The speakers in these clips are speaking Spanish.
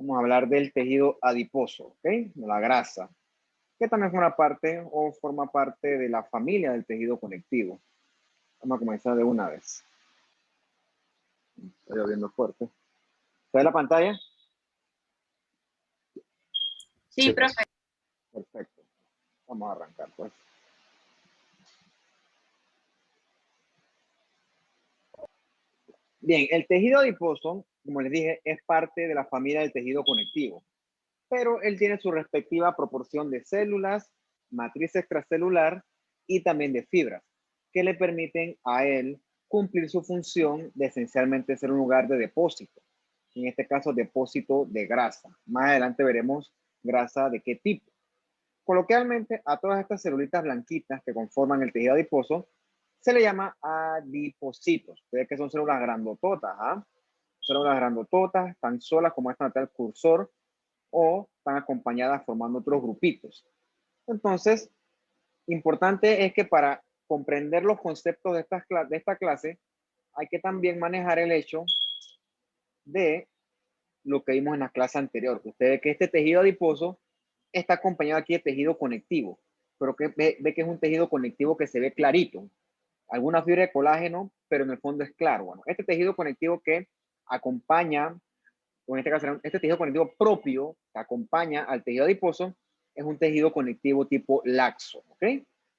Vamos a hablar del tejido adiposo, ¿ok? De la grasa, que también forma parte de la familia del tejido conectivo. Vamos a comenzar de una vez. Estoy lloviendo fuerte. ¿Se ve la pantalla? Sí, profe. Perfecto. Vamos a arrancar, pues. Bien, el tejido adiposo, como les dije, es parte de la familia del tejido conectivo, pero él tiene su respectiva proporción de células, matriz extracelular y también de fibras, que le permiten a él cumplir su función de esencialmente ser un lugar de depósito. En este caso, depósito de grasa. Más adelante veremos grasa de qué tipo. Coloquialmente, a todas estas celulitas blanquitas que conforman el tejido adiposo se le llama adipocitos. Ustedes que son células grandototas, ¿ah? Células grandototas, tan solas como esta el cursor, o están acompañadas formando otros grupitos. Entonces, importante es que para comprender los conceptos de esta clase, hay que también manejar el hecho de lo que vimos en la clase anterior. Usted ve que este tejido adiposo está acompañado aquí de tejido conectivo, pero que ve que es un tejido conectivo que se ve clarito. Alguna fibra de colágeno, pero en el fondo es claro. Bueno, este tejido conectivo que acompaña, o en este caso, este tejido conectivo propio que acompaña al tejido adiposo, es un tejido conectivo tipo laxo, ¿ok?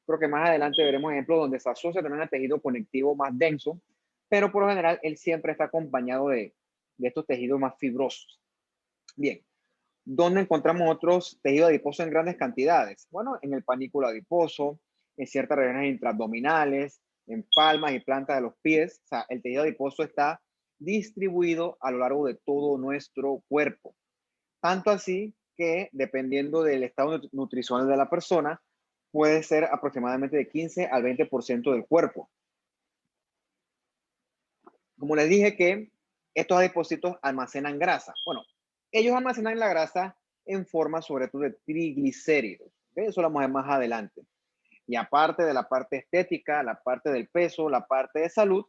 Creo que más adelante veremos ejemplos donde se asocia también al tejido conectivo más denso, pero por lo general él siempre está acompañado de estos tejidos más fibrosos. Bien, ¿dónde encontramos otros tejidos adiposos en grandes cantidades? Bueno, en el panículo adiposo, en ciertas regiones intraabdominales, en palmas y plantas de los pies. O sea, el tejido adiposo está distribuido a lo largo de todo nuestro cuerpo. Tanto así que, dependiendo del estado nutricional de la persona, puede ser aproximadamente de 15 al 20% del cuerpo. Como les dije que estos adipocitos almacenan grasa. Bueno, ellos almacenan la grasa en forma sobre todo de triglicéridos. ¿Okay? Eso lo vamos a ver más adelante. Y aparte de la parte estética, la parte del peso, la parte de salud,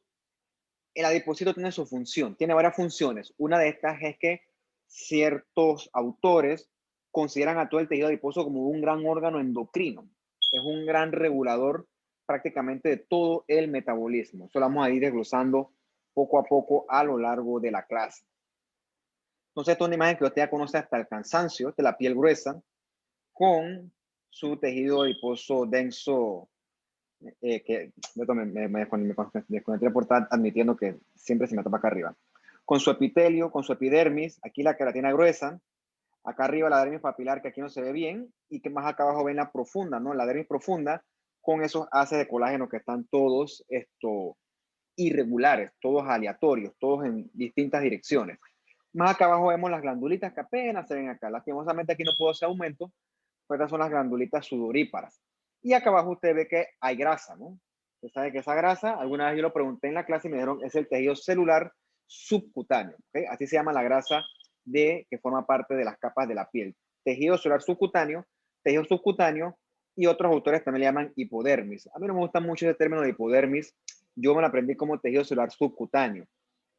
el adipocito tiene su función, tiene varias funciones. Una de estas es que ciertos autores consideran a todo el tejido adiposo como un gran órgano endocrino. Es un gran regulador prácticamente de todo el metabolismo. Eso lo vamos a ir desglosando poco a poco a lo largo de la clase. Entonces, esta es una imagen que usted ya conoce hasta el cansancio, de la piel gruesa, con su tejido adiposo denso, que me desconecté por estar admitiendo que siempre se me tapa acá arriba. Con su epitelio, con su epidermis, aquí la queratina gruesa, acá arriba la dermis papilar, que aquí no se ve bien, y que más acá abajo ven la profunda, ¿no? La dermis profunda, con esos haces de colágeno que están todos irregulares, todos aleatorios, todos en distintas direcciones. Más acá abajo vemos las glandulitas que apenas se ven acá. Lastimosamente aquí no puedo hacer aumento, pero estas son las glandulitas sudoríparas. Y acá abajo usted ve que hay grasa, ¿no? Usted sabe que esa grasa, alguna vez yo lo pregunté en la clase y me dijeron, es el tejido celular subcutáneo, ¿okay? Así se llama la grasa que forma parte de las capas de la piel. Tejido celular subcutáneo, tejido subcutáneo, y otros autores también le llaman hipodermis. A mí no me gusta mucho ese término de hipodermis, yo me lo aprendí como tejido celular subcutáneo.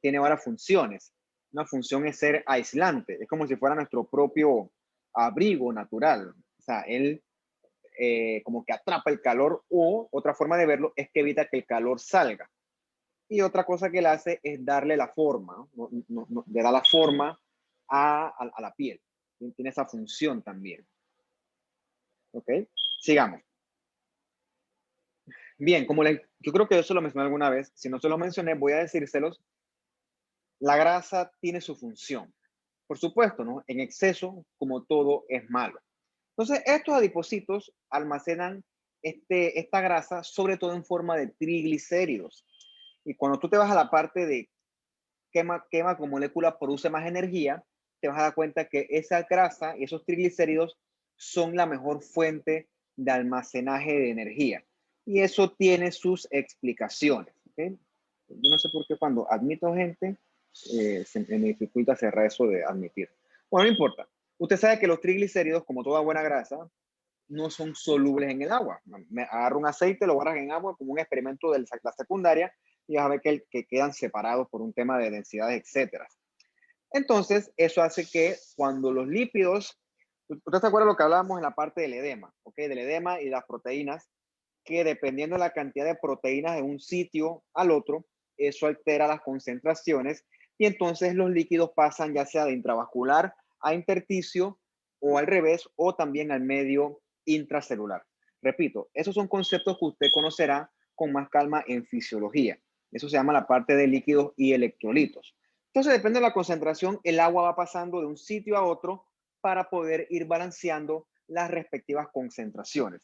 Tiene varias funciones. Una función es ser aislante, es como si fuera nuestro propio abrigo natural. O sea, él como que atrapa el calor, o otra forma de verlo es que evita que el calor salga. Y otra cosa que él hace es darle la forma, le da la forma a la piel. Tiene esa función también. ¿Ok? Sigamos. Bien, yo creo que eso lo mencioné alguna vez. Si no se lo mencioné, voy a decírselos. La grasa tiene su función. Por supuesto, ¿no? En exceso, como todo, es malo. Entonces, estos adipocitos almacenan esta grasa, sobre todo en forma de triglicéridos. Y cuando tú te vas a la parte de quema con molécula, produce más energía, te vas a dar cuenta que esa grasa y esos triglicéridos son la mejor fuente de almacenaje de energía. Y eso tiene sus explicaciones. ¿Okay? Yo no sé por qué cuando admito gente, me dificulta cerrar eso de admitir. Bueno, no importa. Usted sabe que los triglicéridos, como toda buena grasa, no son solubles en el agua. Me agarro un aceite, lo guardan en agua como un experimento de la secundaria y vas a ver que quedan separados por un tema de densidades, etcétera. Entonces, eso hace que cuando los lípidos, ¿usted se acuerda de lo que hablábamos en la parte del edema? ¿Ok? Del edema y las proteínas, que dependiendo de la cantidad de proteínas de un sitio al otro, eso altera las concentraciones y entonces los líquidos pasan ya sea de intravascular a intersticio o al revés o también al medio intracelular. Repito, esos son conceptos que usted conocerá con más calma en fisiología. Eso se llama la parte de líquidos y electrolitos. Entonces, depende de la concentración, el agua va pasando de un sitio a otro para poder ir balanceando las respectivas concentraciones.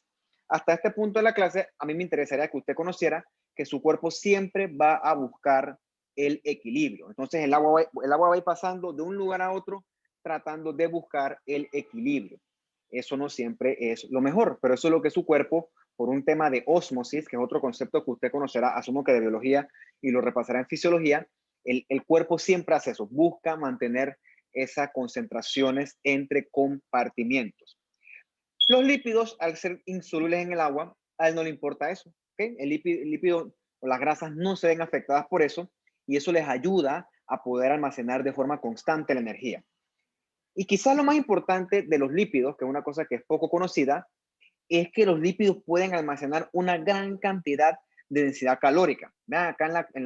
Hasta este punto de la clase, a mí me interesaría que usted conociera que su cuerpo siempre va a buscar el equilibrio. Entonces, el agua va a ir pasando de un lugar a otro tratando de buscar el equilibrio. Eso no siempre es lo mejor, pero eso es lo que su cuerpo, por un tema de ósmosis, que es otro concepto que usted conocerá, asumo que de biología y lo repasará en fisiología, el cuerpo siempre hace eso, busca mantener esas concentraciones entre compartimientos. Los lípidos, al ser insolubles en el agua, a él no le importa eso. ¿Okay? El lípido o las grasas no se ven afectadas por eso y eso les ayuda a poder almacenar de forma constante la energía. Y quizás lo más importante de los lípidos, que es una cosa que es poco conocida, es que los lípidos pueden almacenar una gran cantidad de densidad calórica. Vean acá en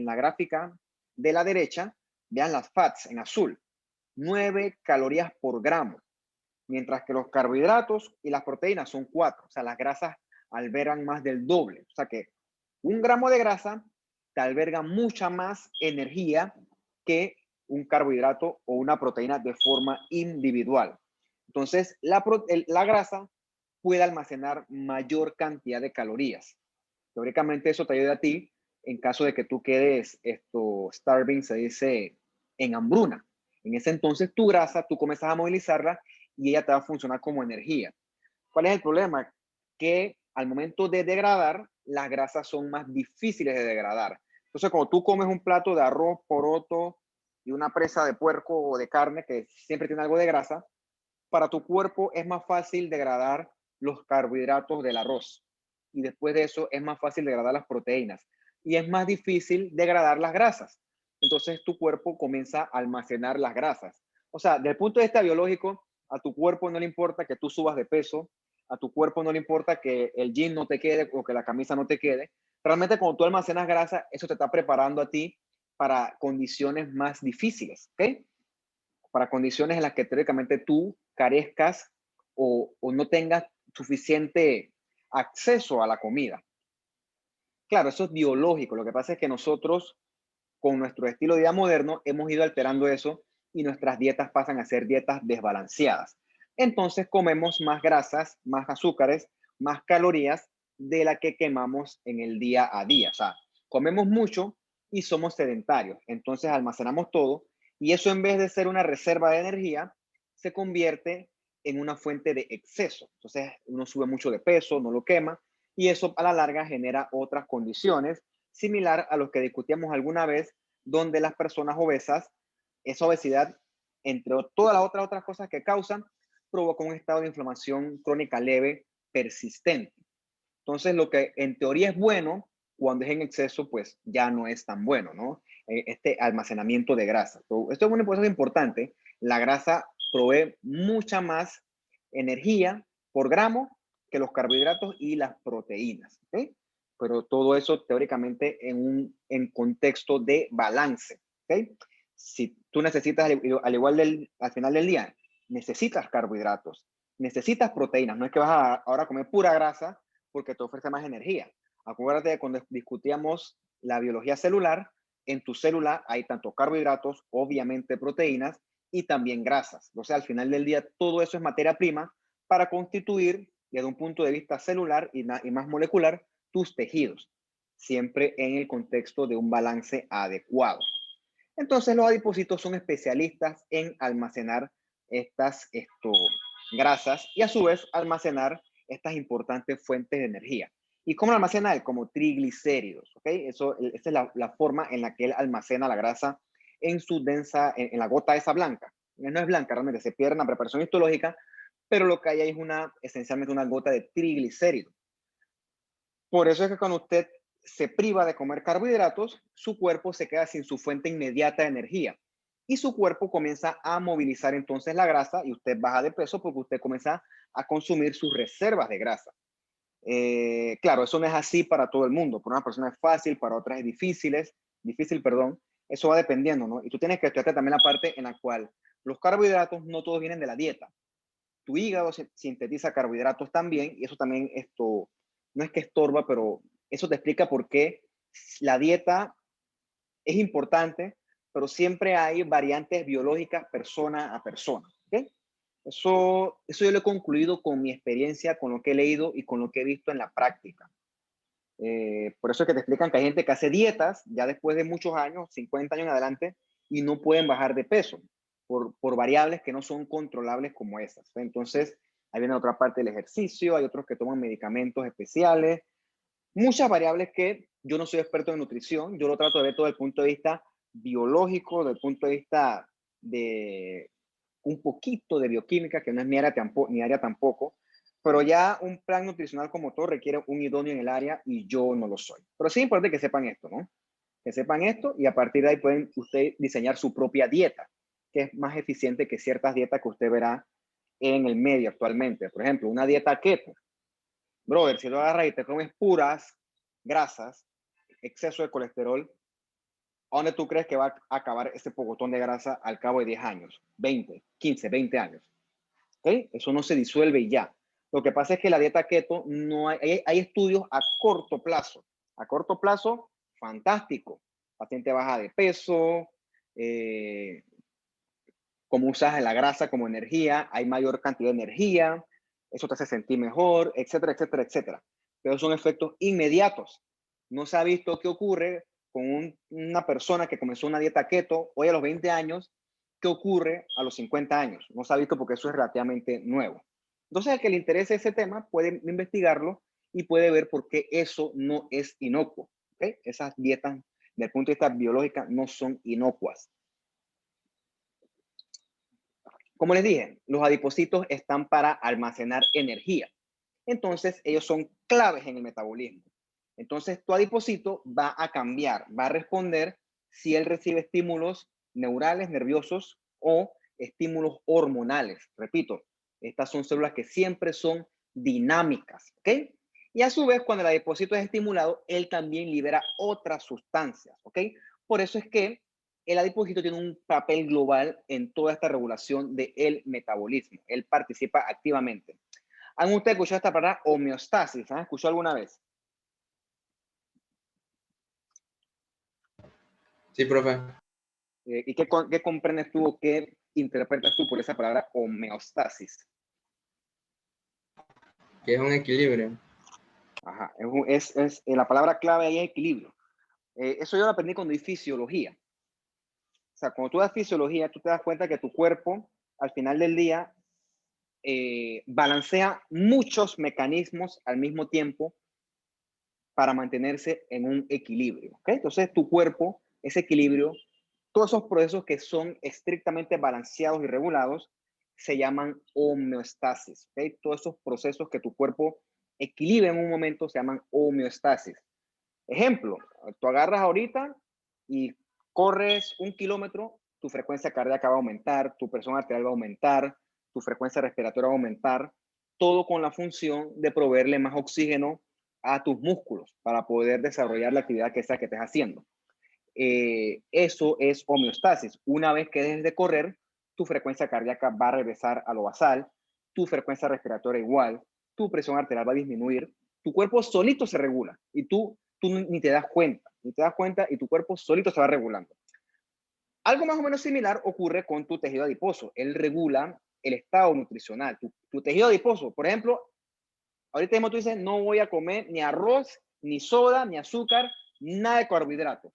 la gráfica de la derecha, vean las fats en azul, 9 calorías por gramo, mientras que los carbohidratos y las proteínas son 4. O sea, las grasas albergan más del doble. O sea que un gramo de grasa te alberga mucha más energía que un carbohidrato o una proteína de forma individual. Entonces, la grasa puede almacenar mayor cantidad de calorías. Teóricamente eso te ayuda a ti en caso de que tú quedes starving, se dice, en hambruna. En ese entonces tu grasa, tú comienzas a movilizarla y ella te va a funcionar como energía. ¿Cuál es el problema? Que al momento de degradar, las grasas son más difíciles de degradar. Entonces, cuando tú comes un plato de arroz, poroto y una presa de puerco o de carne que siempre tiene algo de grasa, para tu cuerpo es más fácil degradar los carbohidratos del arroz. Y después de eso es más fácil degradar las proteínas. Y es más difícil degradar las grasas. Entonces tu cuerpo comienza a almacenar las grasas. O sea, desde el punto de vista biológico, a tu cuerpo no le importa que tú subas de peso, a tu cuerpo no le importa que el jean no te quede o que la camisa no te quede. Realmente cuando tú almacenas grasa, eso te está preparando a ti para condiciones más difíciles, ¿ok? Para condiciones en las que teóricamente tú carezcas o no tengas suficiente acceso a la comida. Claro, eso es biológico. Lo que pasa es que nosotros, con nuestro estilo de vida moderno, hemos ido alterando eso y nuestras dietas pasan a ser dietas desbalanceadas. Entonces comemos más grasas, más azúcares, más calorías de la que quemamos en el día a día. O sea, comemos mucho y somos sedentarios. Entonces almacenamos todo y eso en vez de ser una reserva de energía, se convierte en una fuente de exceso. Entonces uno sube mucho de peso, no lo quema y eso a la larga genera otras condiciones similar a lo que discutíamos alguna vez, donde las personas obesas, esa obesidad, entre todas las otras cosas que causan, provoca un estado de inflamación crónica leve persistente. Entonces, lo que en teoría es bueno, cuando es en exceso, pues ya no es tan bueno, ¿no? Este almacenamiento de grasa. Esto es una cosa importante. La grasa provee mucha más energía por gramo que los carbohidratos y las proteínas, ¿ok? Pero todo eso teóricamente en contexto de balance, ¿ok? Si tú necesitas, al igual al final del día, necesitas carbohidratos, necesitas proteínas, no es que vas a ahora a comer pura grasa porque te ofrece más energía. Acuérdate de cuando discutíamos la biología celular, en tu célula hay tanto carbohidratos, obviamente proteínas y también grasas. O sea, al final del día todo eso es materia prima para constituir desde un punto de vista celular y más molecular tus tejidos, siempre en el contexto de un balance adecuado. Entonces los adipocitos son especialistas en almacenar estas grasas y a su vez almacenar estas importantes fuentes de energía. ¿Y cómo lo almacena él? Como triglicéridos, ¿ok? Esa es la forma en la que él almacena la grasa en su densa, en la gota esa blanca. No es blanca, realmente se pierde en la preparación histológica, pero lo que hay ahí es esencialmente una gota de triglicéridos. Por eso es que cuando usted se priva de comer carbohidratos, su cuerpo se queda sin su fuente inmediata de energía. y su cuerpo comienza a movilizar entonces la grasa y usted baja de peso porque usted comienza a consumir sus reservas de grasa. Claro, eso no es así para todo el mundo. Para una persona es fácil, para otras es difícil, perdón. Eso va dependiendo, ¿no? Y tú tienes que estudiar también la parte en la cual los carbohidratos no todos vienen de la dieta. Tu hígado sintetiza carbohidratos también y eso también esto no es que estorba, pero eso te explica por qué la dieta es importante, pero siempre hay variantes biológicas persona a persona. ¿Okay? Eso yo lo he concluido con mi experiencia, con lo que he leído y con lo que he visto en la práctica. Por eso es que te explican que hay gente que hace dietas ya después de muchos años, 50 años en adelante, y no pueden bajar de peso por variables que no son controlables como esas. Entonces, ahí viene otra parte del ejercicio, hay otros que toman medicamentos especiales, muchas variables que yo no soy experto en nutrición, yo lo trato de ver todo desde el punto de vista biológico, desde el punto de vista de un poquito de bioquímica, que no es mi área tampoco, pero ya un plan nutricional como todo requiere un idóneo en el área y yo no lo soy. Pero sí es importante que sepan esto, ¿no? Que sepan esto y a partir de ahí pueden usted diseñar su propia dieta, que es más eficiente que ciertas dietas que usted verá en el medio actualmente. Por ejemplo, una dieta keto. Brother, si lo agarras y te comes puras grasas, exceso de colesterol, ¿a dónde tú crees que va a acabar ese pocotón de grasa al cabo de 10 años, 20, 15, 20 años? ¿Okay? Eso no se disuelve y ya. Lo que pasa es que la dieta keto no hay estudios a corto plazo. A corto plazo, fantástico. Paciente baja de peso, como usas la grasa como energía, hay mayor cantidad de energía, eso te hace sentir mejor, etcétera, etcétera, etcétera. Pero son efectos inmediatos. No se ha visto qué ocurre con una persona que comenzó una dieta keto hoy a los 20 años, qué ocurre a los 50 años. No se ha visto porque eso es relativamente nuevo. Entonces, al que le interese ese tema puede investigarlo y puede ver por qué eso no es inocuo. ¿Okay? Esas dietas, desde el punto de vista biológico, no son inocuas. Como les dije, los adipocitos están para almacenar energía. Entonces, ellos son claves en el metabolismo. Entonces, tu adipocito va a cambiar, va a responder si él recibe estímulos neurales, nerviosos o estímulos hormonales. Repito, estas son células que siempre son dinámicas, ¿ok? Y a su vez, cuando el adipocito es estimulado, él también libera otras sustancias, ¿ok? Por eso es que el adipocito tiene un papel global en toda esta regulación del metabolismo. Él participa activamente. ¿Han ustedes escuchado esta palabra homeostasis? ¿Han escuchado alguna vez? Sí, profe. ¿Y qué comprendes tú o qué interpretas tú por esa palabra homeostasis? Que es un equilibrio. Ajá, la palabra clave ahí es equilibrio. Eso yo lo aprendí cuando di fisiología. O sea, cuando tú das fisiología, tú te das cuenta que tu cuerpo, al final del día, balancea muchos mecanismos al mismo tiempo para mantenerse en un equilibrio. ¿Okay? Entonces, tu cuerpo, ese equilibrio, todos esos procesos que son estrictamente balanceados y regulados, se llaman homeostasis. ¿Okay? Todos esos procesos que tu cuerpo equilibra en un momento se llaman homeostasis. Ejemplo, tú agarras ahorita y corres 1 kilómetro, tu frecuencia cardíaca va a aumentar, tu presión arterial va a aumentar, tu frecuencia respiratoria va a aumentar, todo con la función de proveerle más oxígeno a tus músculos para poder desarrollar la actividad que sea que estés haciendo. Eso es homeostasis. Una vez que dejes de correr, tu frecuencia cardíaca va a regresar a lo basal, tu frecuencia respiratoria igual, tu presión arterial va a disminuir, tu cuerpo solito se regula y tú ni te das cuenta y tu cuerpo solito se va regulando. Algo más o menos similar ocurre con tu tejido adiposo. Él regula el estado nutricional. Tu tejido adiposo, por ejemplo, ahorita mismo tú dices, no voy a comer ni arroz, ni soda, ni azúcar, nada de carbohidratos.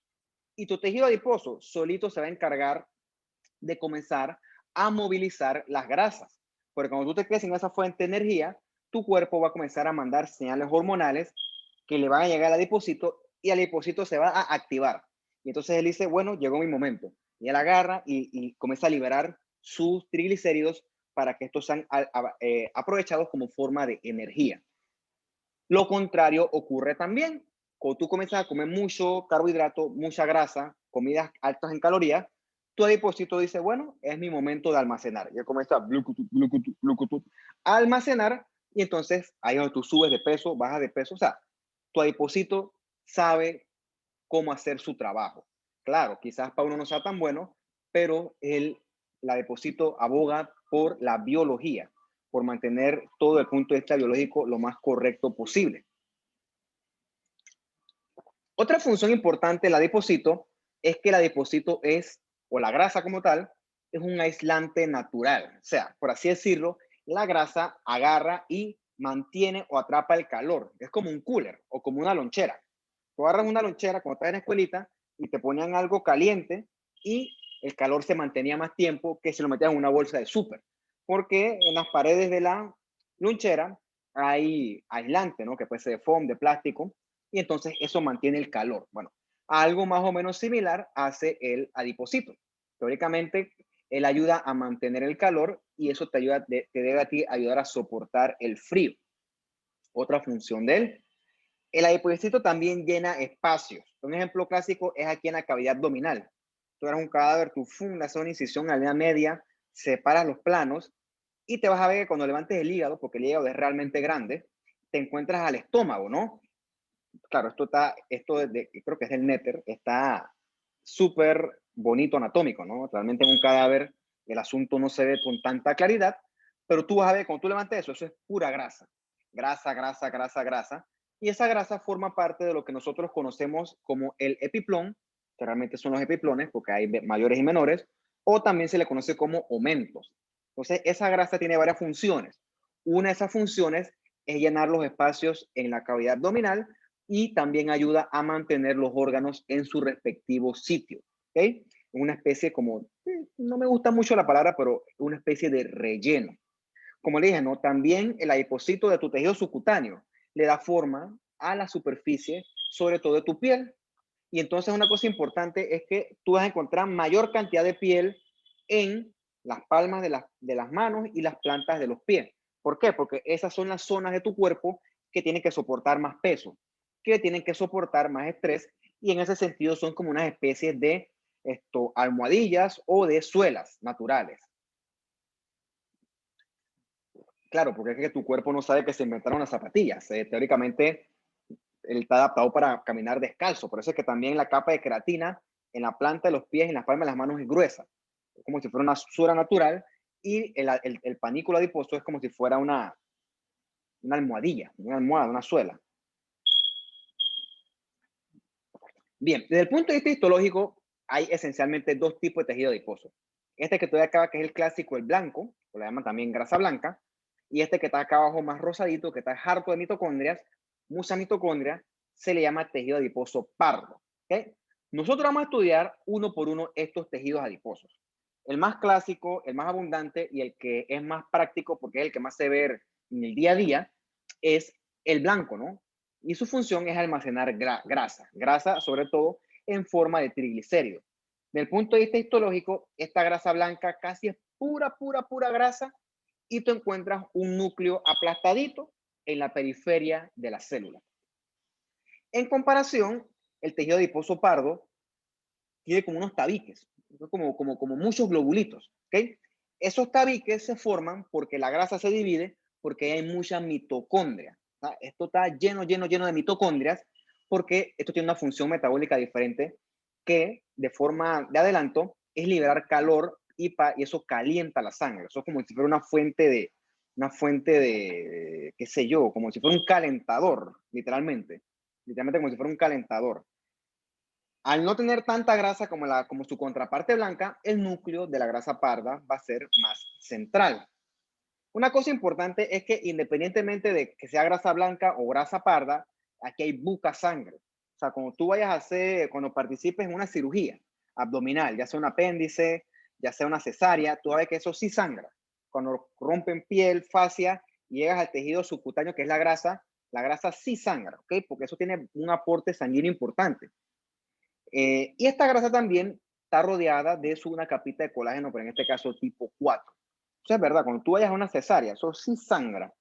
Y tu tejido adiposo solito se va a encargar de comenzar a movilizar las grasas. Porque cuando tú te quedes sin esa fuente de energía, tu cuerpo va a comenzar a mandar señales hormonales que le van a llegar al adipocito y el adipocito se va a activar. Y entonces él dice, bueno, llegó mi momento. Y él agarra y comienza a liberar sus triglicéridos para que estos sean aprovechados como forma de energía. Lo contrario ocurre también. Cuando tú comienzas a comer mucho carbohidrato, mucha grasa, comidas altas en calorías, tu adipocito dice, bueno, es mi momento de almacenar. Y él comienza a almacenar, y entonces ahí es donde tú subes de peso, bajas de peso. O sea, tu adipocito sabe cómo hacer su trabajo. Claro, quizás para uno no sea tan bueno, pero el adipocito aboga por la biología, por mantener todo el punto de vista biológico lo más correcto posible. Otra función importante del adipocito es que el adipocito es, o la grasa como tal, es un aislante natural. O sea, por así decirlo, la grasa agarra y mantiene o atrapa el calor. Es como un cooler o como una lonchera. Tú agarras una lonchera cuando estás en la escuelita y te ponían algo caliente y el calor se mantenía más tiempo que si lo metías en una bolsa de súper. Porque en las paredes de la lonchera hay aislante, ¿no? Que puede ser de foam, de plástico, y entonces eso mantiene el calor. Bueno, algo más o menos similar hace el adipocito. Teóricamente, él ayuda a mantener el calor y eso te ayuda, te debe a ti ayudar a soportar el frío. Otra función de él. El adipocito también llena espacios. Un ejemplo clásico es aquí en la cavidad abdominal. Tú eres un cadáver, tú fundas una incisión a la media, separas los planos y te vas a ver que cuando levantes el hígado, porque el hígado es realmente grande, te encuentras al estómago, ¿no? Claro, creo que es del Netter, está súper bonito anatómico, ¿no? Realmente en un cadáver el asunto no se ve con tanta claridad, pero tú vas a ver, cuando tú levantes eso es pura grasa. Grasa, grasa, grasa, grasa. Y esa grasa forma parte de lo que nosotros conocemos como el epiplón, que realmente son los epiplones, porque hay mayores y menores, o también se le conoce como omentos. Entonces, esa grasa tiene varias funciones. Una de esas funciones es llenar los espacios en la cavidad abdominal y también ayuda a mantener los órganos en su respectivo sitio. ¿Ok? Una especie como, no me gusta mucho la palabra, pero una especie de relleno. Como le dije, ¿no? También el adipocito de tu tejido subcutáneo le da forma a la superficie, sobre todo de tu piel. Y entonces una cosa importante es que tú vas a encontrar mayor cantidad de piel en las palmas de las manos y las plantas de los pies. ¿Por qué? Porque esas son las zonas de tu cuerpo que tienen que soportar más peso, que tienen que soportar más estrés, y en ese sentido son como unas especies de almohadillas o de suelas naturales. Claro, porque es que tu cuerpo no sabe que se inventaron las zapatillas. Teóricamente, él está adaptado para caminar descalzo. Por eso es que también la capa de queratina en la planta de los pies y en las palmas de las manos es gruesa. Es como si fuera una suera natural, y el panículo adiposo es como si fuera una almohadilla, una almohada, una suela. Bien, desde el punto de vista histológico, hay esencialmente dos tipos de tejido adiposo. Este que estoy acá, que es el clásico, el blanco, o le llaman también grasa blanca, y este que está acá abajo más rosadito, que está harto de mitocondrias, mucha mitocondria, se le llama tejido adiposo pardo. ¿Okay? Nosotros vamos a estudiar uno por uno estos tejidos adiposos. El más clásico, el más abundante y el que es más práctico, porque es el que más se ve en el día a día, es el blanco, ¿no? Y su función es almacenar grasa sobre todo en forma de triglicéridos. Desde el punto de vista histológico, esta grasa blanca casi es pura, pura, pura grasa, y tú encuentras un núcleo aplastadito en la periferia de la célula. En comparación, el tejido adiposo pardo tiene como unos tabiques, como muchos globulitos, ¿ok? Esos tabiques se forman porque la grasa se divide, porque hay mucha mitocondria. Esto está lleno, lleno, lleno de mitocondrias, porque esto tiene una función metabólica diferente, que de forma de adelanto es liberar calor, y eso calienta la sangre. Eso es como si fuera una fuente de, qué sé yo, como si fuera un calentador, literalmente como si fuera un calentador. Al no tener tanta grasa como su contraparte blanca, el núcleo de la grasa parda va a ser más central. Una cosa importante es que, independientemente de que sea grasa blanca o grasa parda, aquí hay buca sangre. O sea, cuando participes en una cirugía abdominal, ya sea un apéndice, ya sea una cesárea, tú sabes que eso sí sangra. Cuando rompen piel, fascia, y llegas al tejido subcutáneo, que es la grasa sí sangra, ¿ok? Porque eso tiene un aporte sanguíneo importante. Y esta grasa también está rodeada de una capita de colágeno, pero en este caso tipo 4. Eso es verdad, cuando tú vayas a una cesárea, eso sí sangra.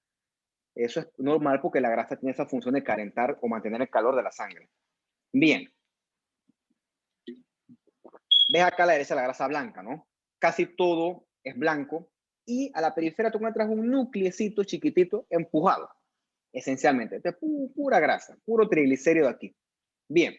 Eso es normal porque la grasa tiene esa función de calentar o mantener el calor de la sangre. Bien. ves acá a la derecha la grasa blanca, ¿no? Casi todo es blanco y a la periferia tú encuentras un nucleecito chiquitito empujado, esencialmente. Esto es pura grasa, puro triglicérido aquí. Bien,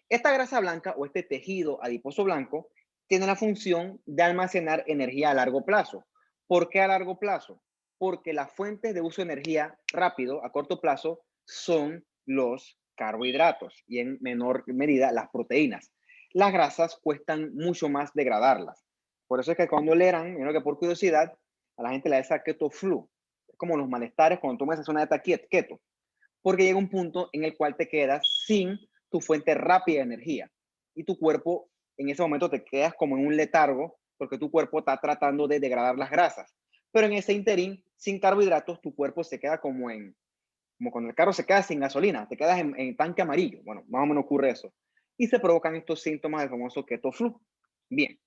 esta grasa blanca o este tejido adiposo blanco tiene la función de almacenar energía a largo plazo. ¿Por qué a largo plazo? Porque las fuentes de uso de energía rápido, a corto plazo, son los carbohidratos y en menor medida las proteínas. Las grasas cuestan mucho más degradarlas. Por eso es que cuando lean, que por curiosidad, a la gente le da esa keto flu. Es como los malestares cuando tomas una dieta keto. Porque llega un punto en el cual te quedas sin tu fuente rápida de energía y tu cuerpo en ese momento te quedas como en un letargo porque tu cuerpo está tratando de degradar las grasas. Pero en ese interín, sin carbohidratos, tu cuerpo se queda como cuando el carro se queda sin gasolina, te quedas en tanque amarillo. Bueno, más o menos ocurre eso. Y se provocan estos síntomas del famoso keto flu. Bien.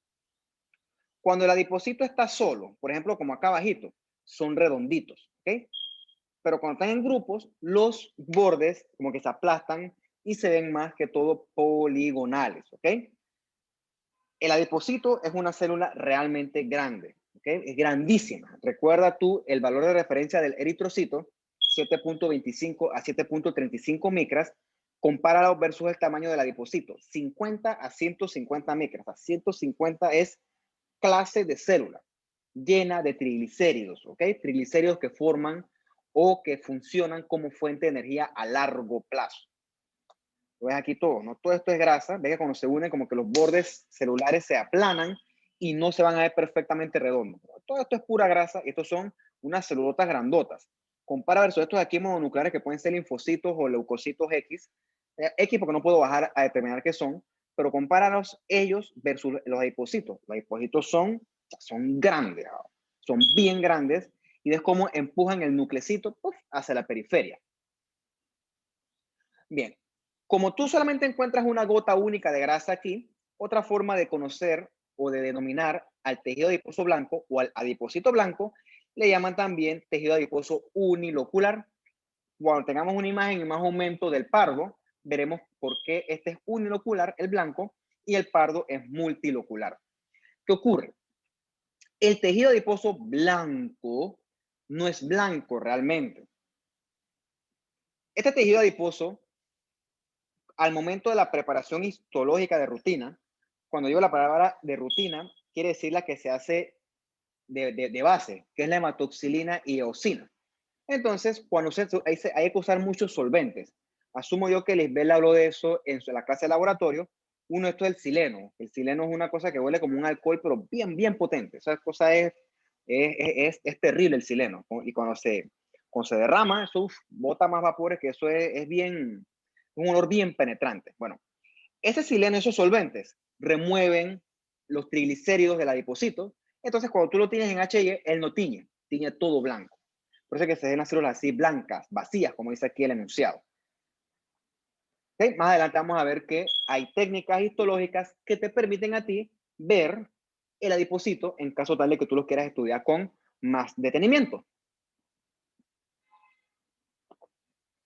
Cuando el adipocito está solo, por ejemplo, como acá abajito, son redonditos, ¿ok? Pero cuando están en grupos, los bordes como que se aplastan y se ven más que todo poligonales, ¿ok? El adipocito es una célula realmente grande, ¿ok? Es grandísima. Recuerda tú el valor de referencia del eritrocito, 7.25 a 7.35 micras, compáralo versus el tamaño del adipocito, 50 a 150 micras. A 150 es clase de célula llena de triglicéridos, ¿ok? Triglicéridos que forman o que funcionan como fuente de energía a largo plazo. Lo ves aquí todo, ¿no? Todo esto es grasa. Ves que cuando se unen como que los bordes celulares se aplanan y no se van a ver perfectamente redondos. Todo esto es pura grasa y estos son unas celulotas grandotas. Compara versus estos aquí mononucleares que pueden ser linfocitos o leucocitos X. X porque no puedo bajar a determinar qué son, pero compáralos ellos versus los adipocitos. Los adipocitos son grandes, son bien grandes y ves cómo empujan el nuclecito hacia la periferia. Bien, como tú solamente encuentras una gota única de grasa aquí, otra forma de conocer o de denominar al tejido adiposo blanco o al adipocito blanco le llaman también tejido adiposo unilocular. Cuando tengamos una imagen en más aumento del pardo, veremos por qué este es unilocular, el blanco, y el pardo es multilocular. ¿Qué ocurre? El tejido adiposo blanco no es blanco realmente. Este tejido adiposo, al momento de la preparación histológica de rutina, cuando digo la palabra de rutina, quiere decir la que se hace de base, que es la hematoxilina y eosina. Entonces, cuando hay que usar muchos solventes. Asumo yo que Lisbeth habló de eso en la clase de laboratorio. Uno, esto es el sileno. El sileno es una cosa que huele como un alcohol, pero bien, bien potente. Esa cosa es terrible el sileno. Y cuando se derrama, eso bota más vapores, que eso es bien, un olor bien penetrante. Bueno, ese sileno, esos solventes, remueven los triglicéridos del adipocito. Entonces, cuando tú lo tienes en H&E, él no tiñe todo blanco. Por eso es que se ven las células así blancas, vacías, como dice aquí el enunciado. ¿Okay? Más adelante vamos a ver que hay técnicas histológicas que te permiten a ti ver el adipocito en caso tal de que tú lo quieras estudiar con más detenimiento.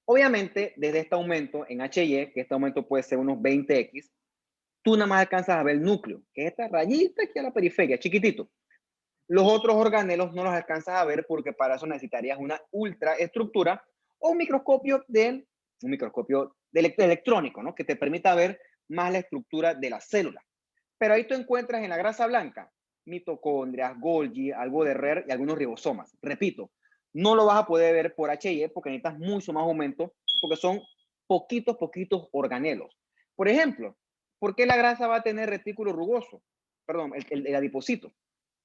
Obviamente, desde este aumento en H&E, que este aumento puede ser unos 20x, tú nada más alcanzas a ver el núcleo, que es esta rayita aquí a la periferia, chiquitito. Los otros organelos no los alcanzas a ver porque para eso necesitarías una ultraestructura o un microscopio electrónico, ¿no? Que te permita ver más la estructura de la célula. Pero ahí tú encuentras en la grasa blanca mitocondrias, Golgi, algo de RER y algunos ribosomas. Repito, no lo vas a poder ver por H&E porque necesitas mucho más aumento porque son poquitos organelos. Por ejemplo, ¿por qué la grasa va a tener retículo rugoso? Perdón, el adipocito.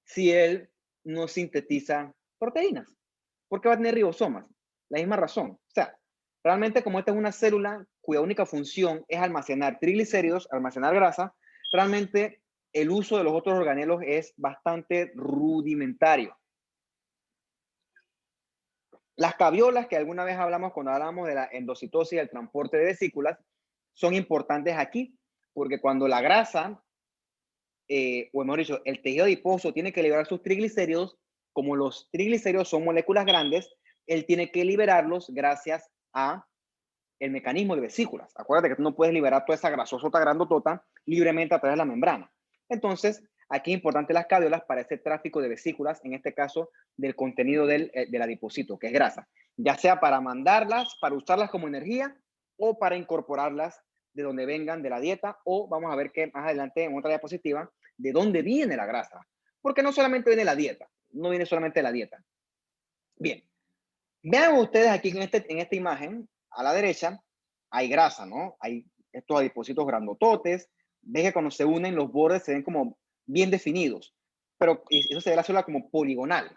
Si él no sintetiza proteínas. ¿Por qué va a tener ribosomas? La misma razón. O sea, realmente como esta es una célula cuya única función es almacenar triglicéridos, almacenar grasa, realmente el uso de los otros organelos es bastante rudimentario. Las caviolas que alguna vez hablamos cuando hablamos de la endocitosis y el transporte de vesículas son importantes aquí, porque cuando la grasa o mejor dicho, el tejido adiposo tiene que liberar sus triglicéridos. Como los triglicéridos son moléculas grandes, él tiene que liberarlos gracias a el mecanismo de vesículas. Acuérdate que tú no puedes liberar toda esa grasosota grandotota libremente a través de la membrana. Entonces, aquí es importante las caviolas para ese tráfico de vesículas, en este caso del contenido del adipocito, que es grasa, ya sea para mandarlas, para usarlas como energía o para incorporarlas de donde vengan de la dieta, o vamos a ver que más adelante en otra diapositiva, de dónde viene la grasa. Porque no solamente viene la dieta, no viene solamente de la dieta. Bien, vean ustedes aquí en esta imagen, a la derecha, hay grasa, ¿no? Hay estos adipocitos grandototes. Ves que cuando se unen los bordes se ven como bien definidos, pero eso se ve la célula como poligonal,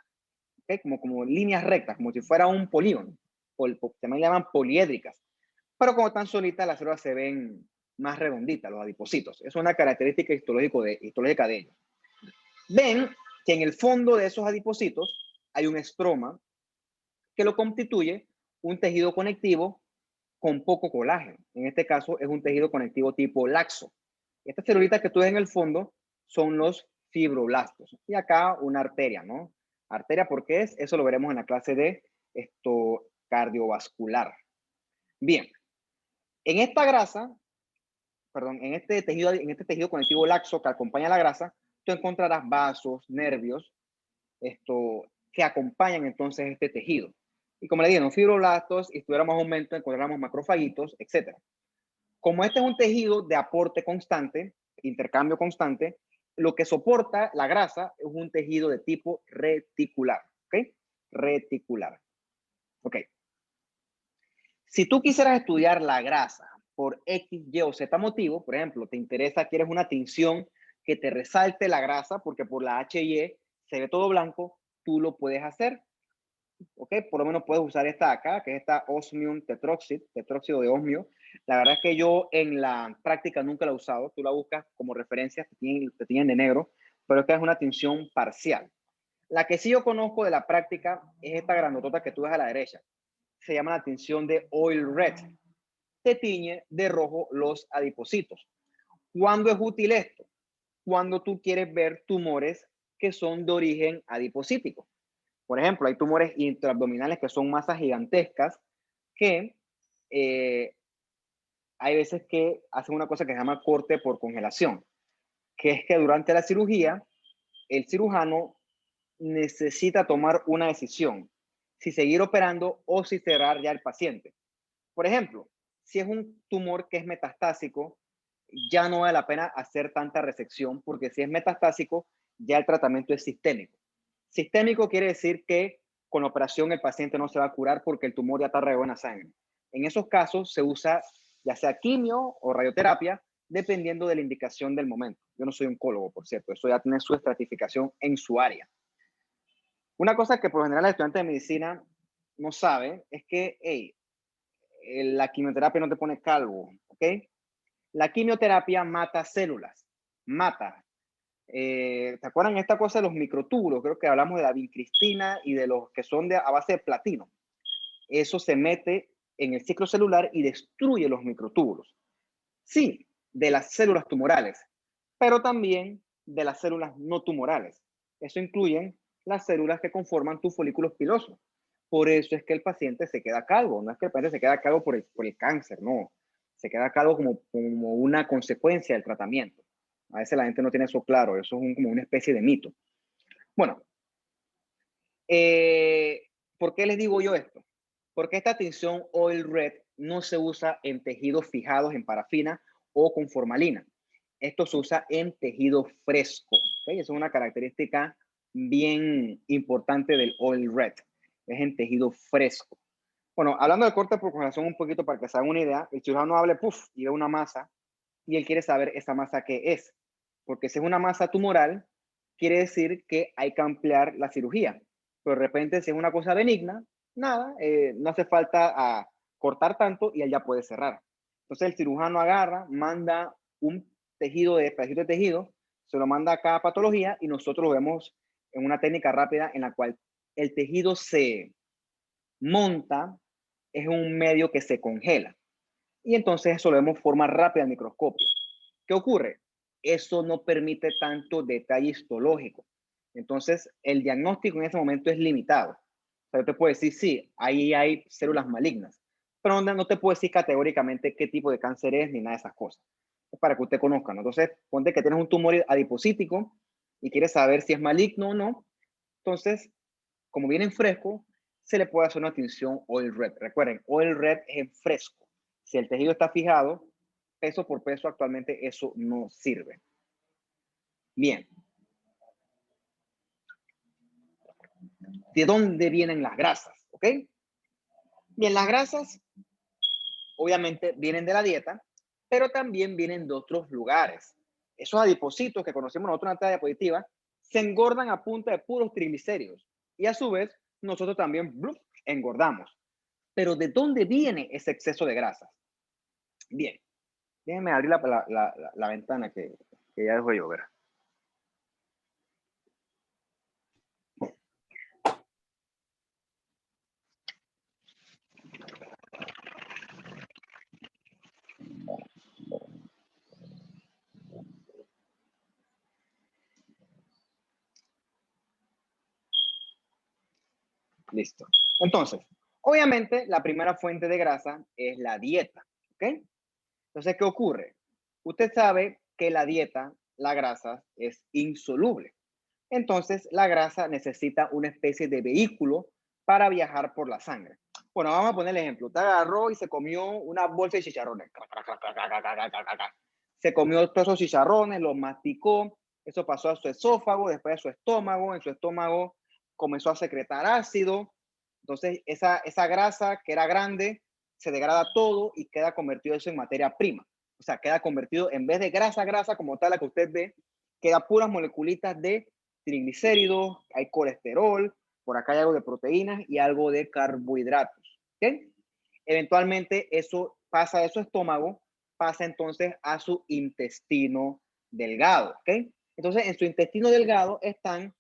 ¿okay? Como líneas rectas, como si fuera un polígono. También le llaman poliédricas. Pero como están solitas, las células se ven más redonditas, los adipocitos. Es una característica histológica de ellos. Ven que en el fondo de esos adipocitos hay un estroma que lo constituye un tejido conectivo con poco colágeno. En este caso es un tejido conectivo tipo laxo. Estas celulitas que tú ves en el fondo son los fibroblastos. Y acá una arteria, ¿no? Arteria, ¿por qué es? Eso lo veremos en la clase de cardiovascular. Bien, en esta grasa, perdón, en este tejido conectivo laxo que acompaña a la grasa, tú encontrarás vasos, nervios, que acompañan entonces este tejido. Y como le dije, los fibroblastos, y tuviéramos aumento, encontramos macrofagitos, etc. Como este es un tejido de aporte constante, intercambio constante, lo que soporta la grasa es un tejido de tipo reticular, ¿ok? Reticular. Ok. Si tú quisieras estudiar la grasa por X, Y o Z motivo, por ejemplo, te interesa, quieres una tinción que te resalte la grasa porque por la HY se ve todo blanco, tú lo puedes hacer. ¿Ok? Por lo menos puedes usar esta de acá, que es esta osmium tetróxido de osmio. La verdad es que yo en la práctica nunca la he usado. Tú la buscas como referencia, te tienen de negro, pero esta es una tinción parcial. La que sí yo conozco de la práctica es esta grandotota que tú ves a la derecha. Se llama la tinción de oil red. Te tiñe de rojo los adipocitos. ¿Cuándo es útil esto? Cuando tú quieres ver tumores que son de origen adipocítico. Por ejemplo, hay tumores intraabdominales que son masas gigantescas que hay veces que hacen una cosa que se llama corte por congelación, que es que durante la cirugía el cirujano necesita tomar una decisión, si seguir operando o si cerrar ya el paciente. Por ejemplo, si es un tumor que es metastásico, ya no vale la pena hacer tanta resección porque si es metastásico, ya el tratamiento es sistémico. Sistémico quiere decir que con la operación el paciente no se va a curar porque el tumor ya está regado en la sangre. En esos casos se usa ya sea quimio o radioterapia, dependiendo de la indicación del momento. Yo no soy oncólogo, por cierto, eso ya tiene su estratificación en su área. Una cosa que por lo general el estudiante de medicina no sabe es que, hey, la quimioterapia no te pone calvo, ¿ok? La quimioterapia mata células, mata. ¿Te acuerdan esta cosa de los microtúbulos? Creo que hablamos de la vincristina y de los que son a base de platino. Eso se mete en el ciclo celular y destruye los microtúbulos. Sí, de las células tumorales, pero también de las células no tumorales. Eso incluyen las células que conforman tus folículos pilosos. Por eso es que el paciente se queda calvo. No es que el paciente se queda calvo por el cáncer, no. Se queda calvo como una consecuencia del tratamiento. A veces la gente no tiene eso claro. Eso es como una especie de mito. Bueno, ¿por qué les digo yo esto? Porque esta tinción oil red no se usa en tejidos fijados en parafina o con formalina. Esto se usa en tejido fresco. ¿Okay? Esa es una característica bien importante del oil red. Es en tejido fresco. Bueno, hablando de corte por congelación un poquito para que se hagan una idea, el cirujano hable, y ve una masa y él quiere saber esa masa qué es. Porque si es una masa tumoral, quiere decir que hay que ampliar la cirugía. Pero de repente, si es una cosa benigna, nada, no hace falta cortar tanto y él ya puede cerrar. Entonces el cirujano agarra, manda un pedacito de tejido, se lo manda a cada patología y nosotros lo vemos en una técnica rápida en la cual el tejido se monta, es un medio que se congela. Y entonces eso lo vemos de forma rápida al microscopio. ¿Qué ocurre? Eso no permite tanto detalle histológico. Entonces, el diagnóstico en ese momento es limitado. O sea, yo te puedo decir, sí, ahí hay células malignas, pero no te puedo decir categóricamente qué tipo de cáncer es ni nada de esas cosas. Es para que usted conozca, ¿no? Entonces, ponte que tienes un tumor adipocítico y quieres saber si es maligno o no. Entonces, como viene en fresco, se le puede hacer una tinción oil red. Recuerden, oil red es en fresco. Si el tejido está fijado, peso por peso, actualmente eso no sirve. Bien. ¿De dónde vienen las grasas? ¿Ok? Bien, las grasas obviamente vienen de la dieta, pero también vienen de otros lugares. Esos adipocitos que conocemos nosotros en la diapositiva se engordan a punta de puros triglicéridos y a su vez nosotros también engordamos. Pero ¿de dónde viene ese exceso de grasas? Bien, déjenme abrir la ventana que ya dejo llover. Listo. Entonces, obviamente, la primera fuente de grasa es la dieta. ¿Ok? Entonces, ¿qué ocurre? Usted sabe que la dieta, la grasa, es insoluble. Entonces, la grasa necesita una especie de vehículo para viajar por la sangre. Bueno, vamos a poner el ejemplo. Usted agarró y se comió una bolsa de chicharrones. Se comió todos esos chicharrones, los masticó. Eso pasó a su esófago, después a su estómago. En su estómago comenzó a secretar ácido. Entonces, esa grasa que era grande se degrada todo y queda convertido eso en materia prima. O sea, queda convertido, en vez de grasa como tal, la que usted ve, queda puras moleculitas de triglicéridos, hay colesterol, por acá hay algo de proteínas y algo de carbohidratos. ¿Okay? Eventualmente eso pasa de su estómago, pasa entonces a su intestino delgado. ¿Okay? Entonces en su intestino delgado están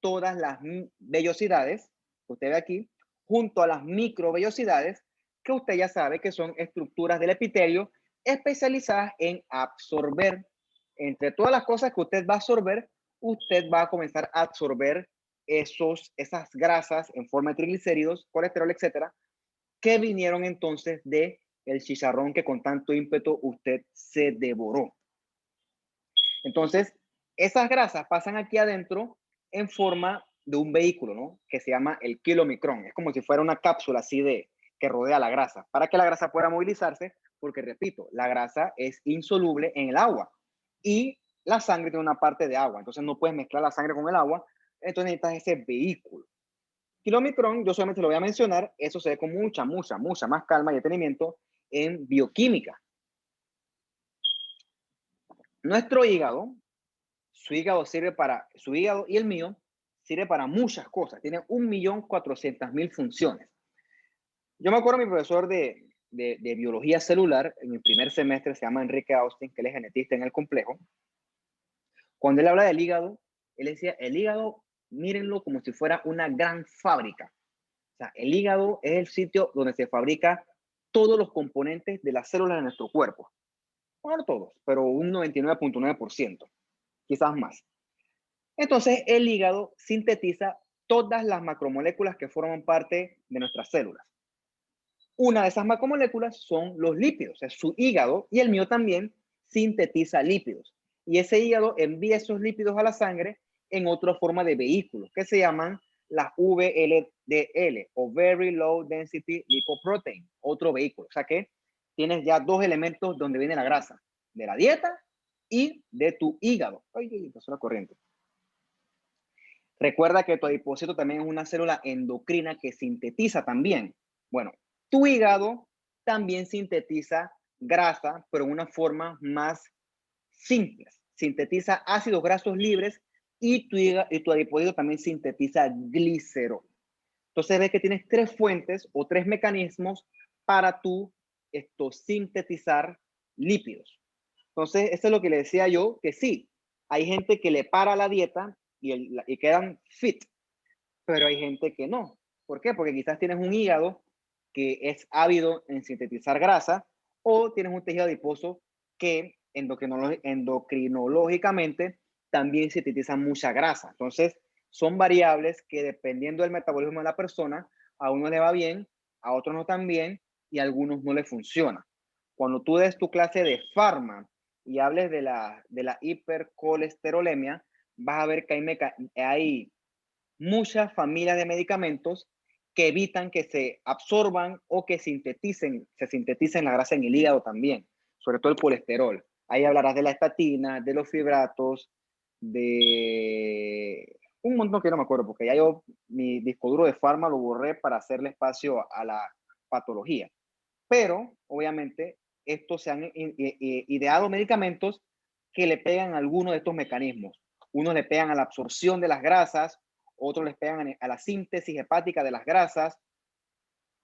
todas las vellosidades que usted ve aquí, junto a las microvellosidades, que usted ya sabe que son estructuras del epitelio especializadas en absorber. Entre todas las cosas que usted va a absorber, usted va a comenzar a absorber esas grasas en forma de triglicéridos, colesterol, etcétera, que vinieron entonces de el chicharrón que con tanto ímpetu usted se devoró. Entonces, esas grasas pasan aquí adentro en forma de un vehículo, ¿no? Que se llama el kilomicrón. Es como si fuera una cápsula así que rodea la grasa, para que la grasa pueda movilizarse, porque repito, la grasa es insoluble en el agua y la sangre tiene una parte de agua, entonces no puedes mezclar la sangre con el agua, entonces necesitas ese vehículo. Kilomicrón, yo solamente lo voy a mencionar, eso se ve con mucha más calma y detenimiento en bioquímica. Nuestro hígado, su hígado y el mío sirve para muchas cosas. Tiene 1.400.000 funciones. Yo me acuerdo de mi profesor de biología celular en mi primer semestre, se llama Enrique Austin, que él es genetista en el complejo. Cuando él habla del hígado, él decía, el hígado, mírenlo como si fuera una gran fábrica. O sea, el hígado es el sitio donde se fabrica todos los componentes de las células de nuestro cuerpo. No todos, pero un 99.9%, quizás más. Entonces, el hígado sintetiza todas las macromoléculas que forman parte de nuestras células. Una de esas macromoléculas son los lípidos. Es su hígado y el mío también sintetiza lípidos. Y ese hígado envía esos lípidos a la sangre en otra forma de vehículos que se llaman las VLDL o Very Low Density Lipoprotein, otro vehículo. O sea que tienes ya dos elementos donde viene la grasa, de la dieta y de tu hígado. Ay, pasó la corriente. Recuerda que tu adipocito también es una célula endocrina que sintetiza también. Bueno, tu hígado también sintetiza grasa, pero en una forma más simple. Sintetiza ácidos grasos libres y tu adipocito también sintetiza glicerol. Entonces ves que tienes tres fuentes o tres mecanismos para tú sintetizar lípidos. Entonces, eso es lo que le decía yo, que sí, hay gente que le para la dieta y quedan fit, pero hay gente que no. ¿Por qué? Porque quizás tienes un hígado que es ávido en sintetizar grasa o tienes un tejido adiposo que endocrinológicamente también sintetiza mucha grasa. Entonces, son variables que dependiendo del metabolismo de la persona, a uno le va bien, a otro no tan bien, y a algunos no les funciona. Cuando tú des tu clase de farma y hables de la hipercolesterolemia, vas a ver que hay muchas familias de medicamentos que evitan que se absorban o que se sinteticen la grasa en el hígado también, sobre todo el colesterol. Ahí hablarás de la estatina, de los fibratos, de un montón que no me acuerdo, porque ya yo mi disco duro de farma lo borré para hacerle espacio a la patología. Pero, obviamente, estos se han ideado medicamentos que le pegan a alguno de estos mecanismos. Unos le pegan a la absorción de las grasas, otros les pegan a la síntesis hepática de las grasas.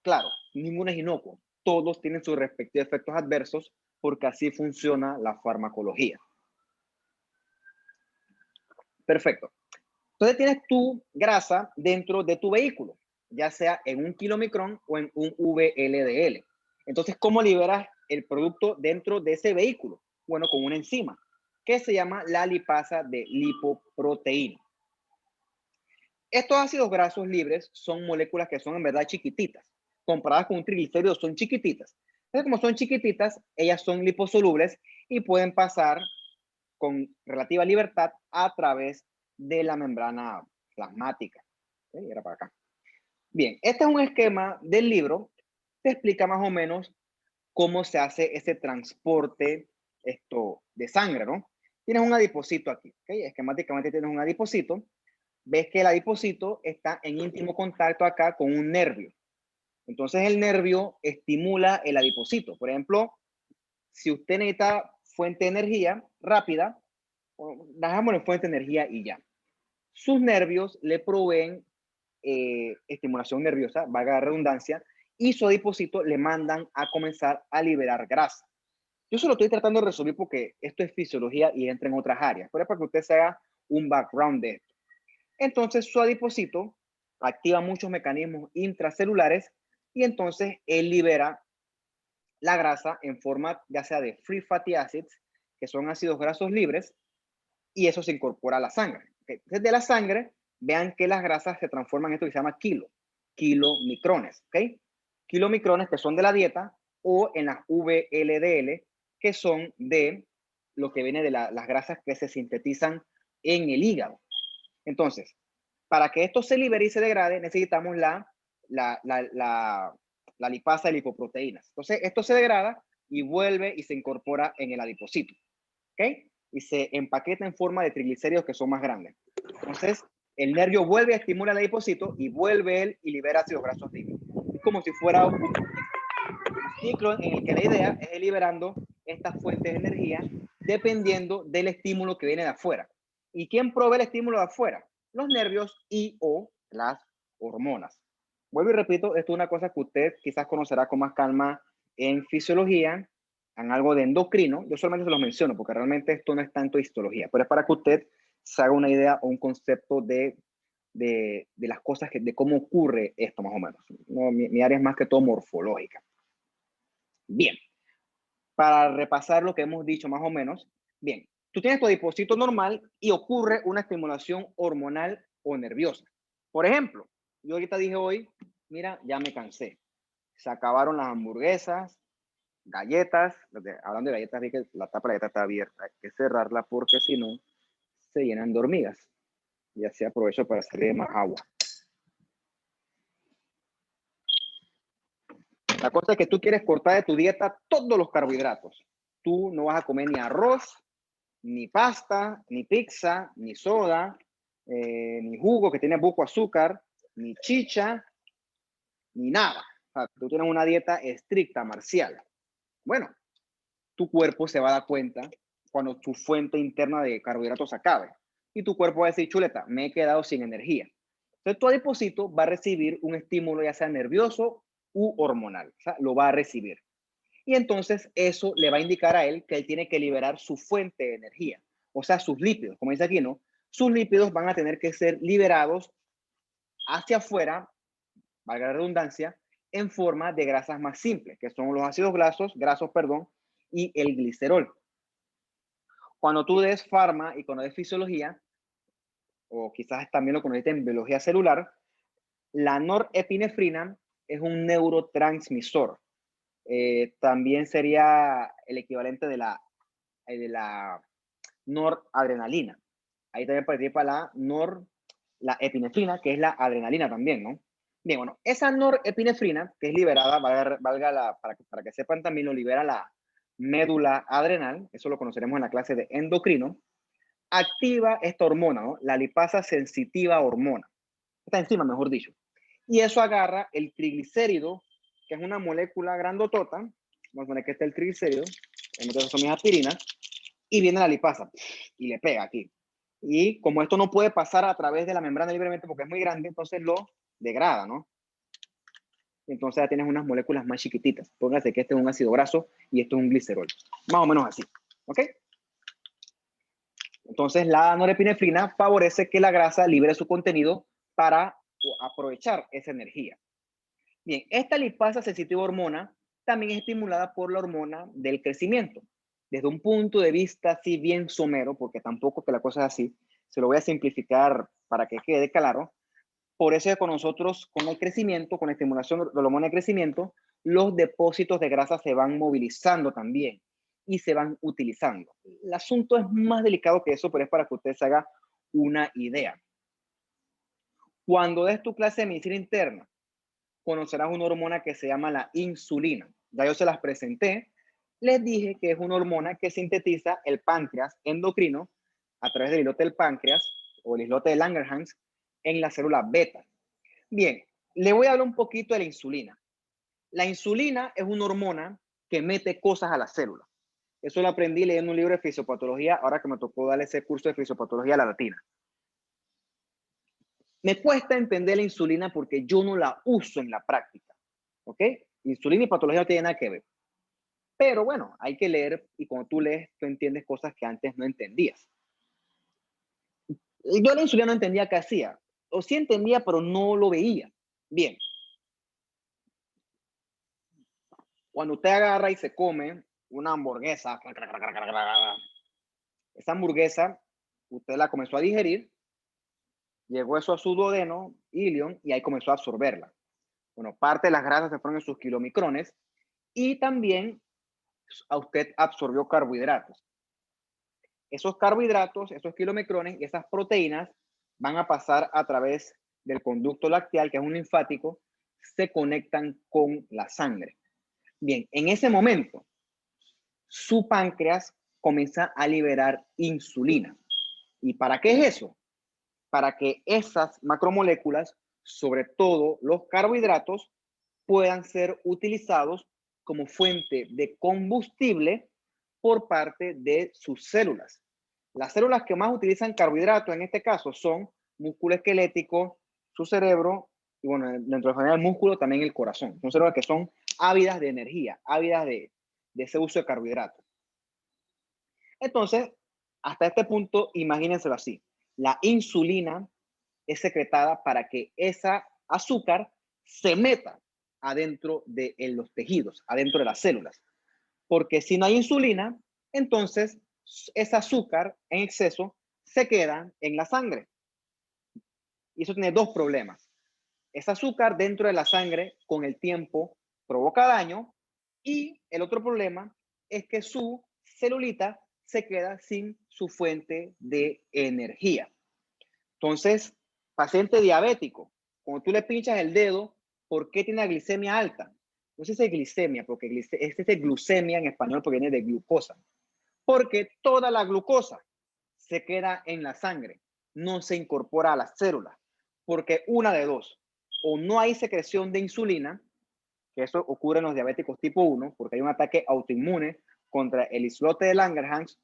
Claro, ninguno es inocuo. Todos tienen sus respectivos efectos adversos porque así funciona la farmacología. Perfecto. Entonces tienes tu grasa dentro de tu vehículo, ya sea en un kilomicrón o en un VLDL. Entonces, ¿cómo liberas el producto dentro de ese vehículo? Bueno, con una enzima que se llama la lipasa de lipoproteína. Estos ácidos grasos libres son moléculas que son en verdad chiquititas. Comparadas con un triglicérido son chiquititas. Entonces, como son chiquititas, ellas son liposolubles y pueden pasar con relativa libertad a través de la membrana plasmática. ¿Okay? Era para acá. Bien, este es un esquema del libro. Te explica más o menos cómo se hace ese transporte de sangre, ¿no? Tienes un adipocito aquí. ¿Okay? Esquemáticamente tienes un adipocito. Ves que el adipocito está en íntimo contacto acá con un nervio. Entonces el nervio estimula el adipocito. Por ejemplo, si usted necesita fuente de energía rápida, dejámoslo en fuente de energía y ya. Sus nervios le proveen estimulación nerviosa, valga la redundancia, y su adipocito le mandan a comenzar a liberar grasa. Yo solo estoy tratando de resolver porque esto es fisiología y entra en otras áreas, pero es para que usted se haga un background de esto. Entonces su adipocito activa muchos mecanismos intracelulares y entonces él libera la grasa en forma ya sea de free fatty acids, que son ácidos grasos libres, y eso se incorpora a la sangre. Entonces de la sangre, vean que las grasas se transforman en esto que se llama kilomicrones, ¿ok? Kilomicrones que son de la dieta o en las VLDL, que son de lo que viene de las grasas que se sintetizan en el hígado. Entonces, para que esto se libere y se degrade, necesitamos la lipasa de lipoproteínas. Entonces, esto se degrada y vuelve y se incorpora en el adipocito. ¿Ok? Y se empaqueta en forma de triglicéridos que son más grandes. Entonces, el nervio vuelve a estimular el adipocito y vuelve él y libera ácidos grasos libres. Es como si fuera un ciclo en el que la idea es ir liberando estas fuentes de energía dependiendo del estímulo que viene de afuera. ¿Y quién provee el estímulo de afuera? Los nervios y o las hormonas. Vuelvo y repito, esto es una cosa que usted quizás conocerá con más calma en fisiología, en algo de endocrino. Yo solamente se los menciono porque realmente esto no es tanto histología, pero es para que usted se haga una idea o un concepto de las cosas, de cómo ocurre esto más o menos. No, mi área es más que todo morfológica. Bien, para repasar lo que hemos dicho más o menos, bien, tú tienes tu adipocito normal y ocurre una estimulación hormonal o nerviosa. Por ejemplo, yo ahorita dije hoy, mira, ya me cansé. Se acabaron las hamburguesas, galletas, hablando de galletas, vi que la tapa de la galleta está abierta, hay que cerrarla porque si no, se llenan de hormigas. Y así aprovecho para hacerle más agua. La cosa es que tú quieres cortar de tu dieta todos los carbohidratos. Tú no vas a comer ni arroz, ni pasta, ni pizza, ni soda, ni jugo que tiene poco azúcar, ni chicha, ni nada. O sea, tú tienes una dieta estricta, marcial. Bueno, tu cuerpo se va a dar cuenta cuando tu fuente interna de carbohidratos acabe. Y tu cuerpo va a decir, chuleta, me he quedado sin energía. Entonces tu adipocito va a recibir un estímulo ya sea nervioso u hormonal. O sea, lo va a recibir. Y entonces eso le va a indicar a él que él tiene que liberar su fuente de energía. O sea, sus lípidos, como dice aquí, ¿no? Sus lípidos van a tener que ser liberados hacia afuera, valga la redundancia, en forma de grasas más simples, que son los ácidos grasos, y el glicerol. Cuando tú des farma y cuando des fisiología, o quizás también lo conociste en biología celular, la norepinefrina es un neurotransmisor. También sería el equivalente de la noradrenalina. Ahí también participa la epinefrina, que es la adrenalina también, ¿no? Bien, bueno, esa norepinefrina, que es liberada, para que sepan también, lo libera la médula adrenal, eso lo conoceremos en la clase de endocrino, activa esta hormona, ¿no? La lipasa sensitiva hormona. Esta enzima, mejor dicho. Y eso agarra el triglicérido, que es una molécula grandotota. Vamos a poner que este es el triglicérido. Entonces son mis aspirinas. Y viene la lipasa y le pega aquí. Y como esto no puede pasar a través de la membrana libremente porque es muy grande, entonces lo degrada, ¿no? Entonces ya tienes unas moléculas más chiquititas. Póngase que este es un ácido graso y esto es un glicerol. Más o menos así. ¿Ok? Entonces la norepinefrina favorece que la grasa libere su contenido para aprovechar esa energía. Bien, esta lipasa sensitiva hormona también es estimulada por la hormona del crecimiento. Desde un punto de vista así bien somero, porque tampoco que la cosa es así, se lo voy a simplificar para que quede claro. Por eso es que con nosotros, con el crecimiento, con la estimulación de la hormona de crecimiento, los depósitos de grasa se van movilizando también y se van utilizando. El asunto es más delicado que eso, pero es para que usted se haga una idea. Cuando des tu clase de medicina interna, conocerás una hormona que se llama la insulina. Ya yo se las presenté. Les dije que es una hormona que sintetiza el páncreas endocrino a través del islote del páncreas o el islote de Langerhans en la célula beta. Bien, le voy a hablar un poquito de la insulina. La insulina es una hormona que mete cosas a la célula. Eso lo aprendí leyendo un libro de fisiopatología, ahora que me tocó dar ese curso de fisiopatología a la latina. Me cuesta entender la insulina porque yo no la uso en la práctica. ¿Ok? Insulina y patología no tienen nada que ver. Pero bueno, hay que leer y cuando tú lees, tú entiendes cosas que antes no entendías. Yo la insulina no entendía qué hacía. O sí entendía, pero no lo veía. Bien. Cuando usted agarra y se come una hamburguesa, esa hamburguesa, usted la comenzó a digerir, llegó eso a su duodeno, ilion, y ahí comenzó a absorberla. Bueno, parte de las grasas se fueron en sus kilomicrones y también a usted absorbió carbohidratos. Esos carbohidratos, esos kilomicrones y esas proteínas van a pasar a través del conducto lacteal, que es un linfático, se conectan con la sangre. Bien, en ese momento, su páncreas comienza a liberar insulina. ¿Y para qué es eso? Para que esas macromoléculas, sobre todo los carbohidratos, puedan ser utilizados como fuente de combustible por parte de sus células. Las células que más utilizan carbohidratos en este caso son músculo esquelético, su cerebro y bueno, dentro de el músculo también el corazón. Son células que son ávidas de energía, ávidas de ese uso de carbohidratos. Entonces, hasta este punto, imagínenselo así. La insulina es secretada para que esa azúcar se meta adentro de los tejidos, adentro de las células. Porque si no hay insulina, entonces ese azúcar en exceso se queda en la sangre. Y eso tiene dos problemas. Ese azúcar dentro de la sangre con el tiempo provoca daño y el otro problema es que su celulita se queda sin su fuente de energía. Entonces, paciente diabético, cuando tú le pinchas el dedo, ¿por qué tiene la glicemia alta? No sé si es glicemia, porque este es glucemia en español porque viene de glucosa. Porque toda la glucosa se queda en la sangre, no se incorpora a las células. Porque una de dos, o no hay secreción de insulina, que eso ocurre en los diabéticos tipo 1, porque hay un ataque autoinmune contra el islote de Langerhans,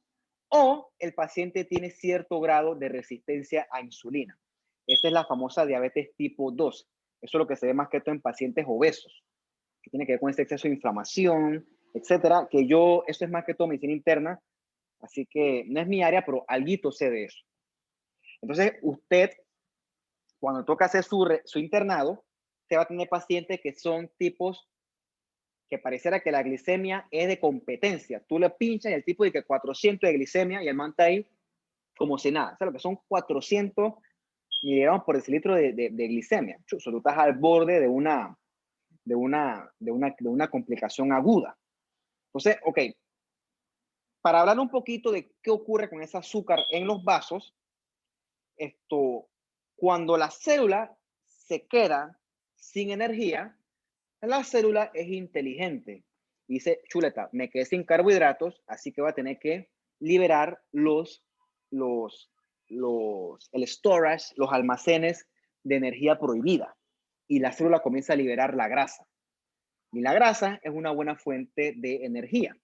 o el paciente tiene cierto grado de resistencia a insulina. Esa es la famosa diabetes tipo 2. Eso es lo que se ve más que todo en pacientes obesos, que tiene que ver con ese exceso de inflamación, etcétera, que eso es más que todo medicina interna, así que no es mi área, pero alguito sé de eso. Entonces, usted, cuando toca hacer su internado, se va a tener pacientes que son tipos que pareciera que la glicemia es de competencia. Tú le pinchas y el tipo dice que 400 de glicemia y el man está ahí como si nada. O sea, lo que son 400 miligramos por decilitro de glicemia. Chuso, tú estás al borde de una complicación aguda. Entonces, ok, para hablar un poquito de qué ocurre con ese azúcar en los vasos, cuando la célula se queda sin energía, la célula es inteligente. Dice, chuleta, me quedé sin carbohidratos, así que va a tener que liberar el storage, los almacenes de energía prohibida. Y la célula comienza a liberar la grasa. Y la grasa es una buena fuente de energía.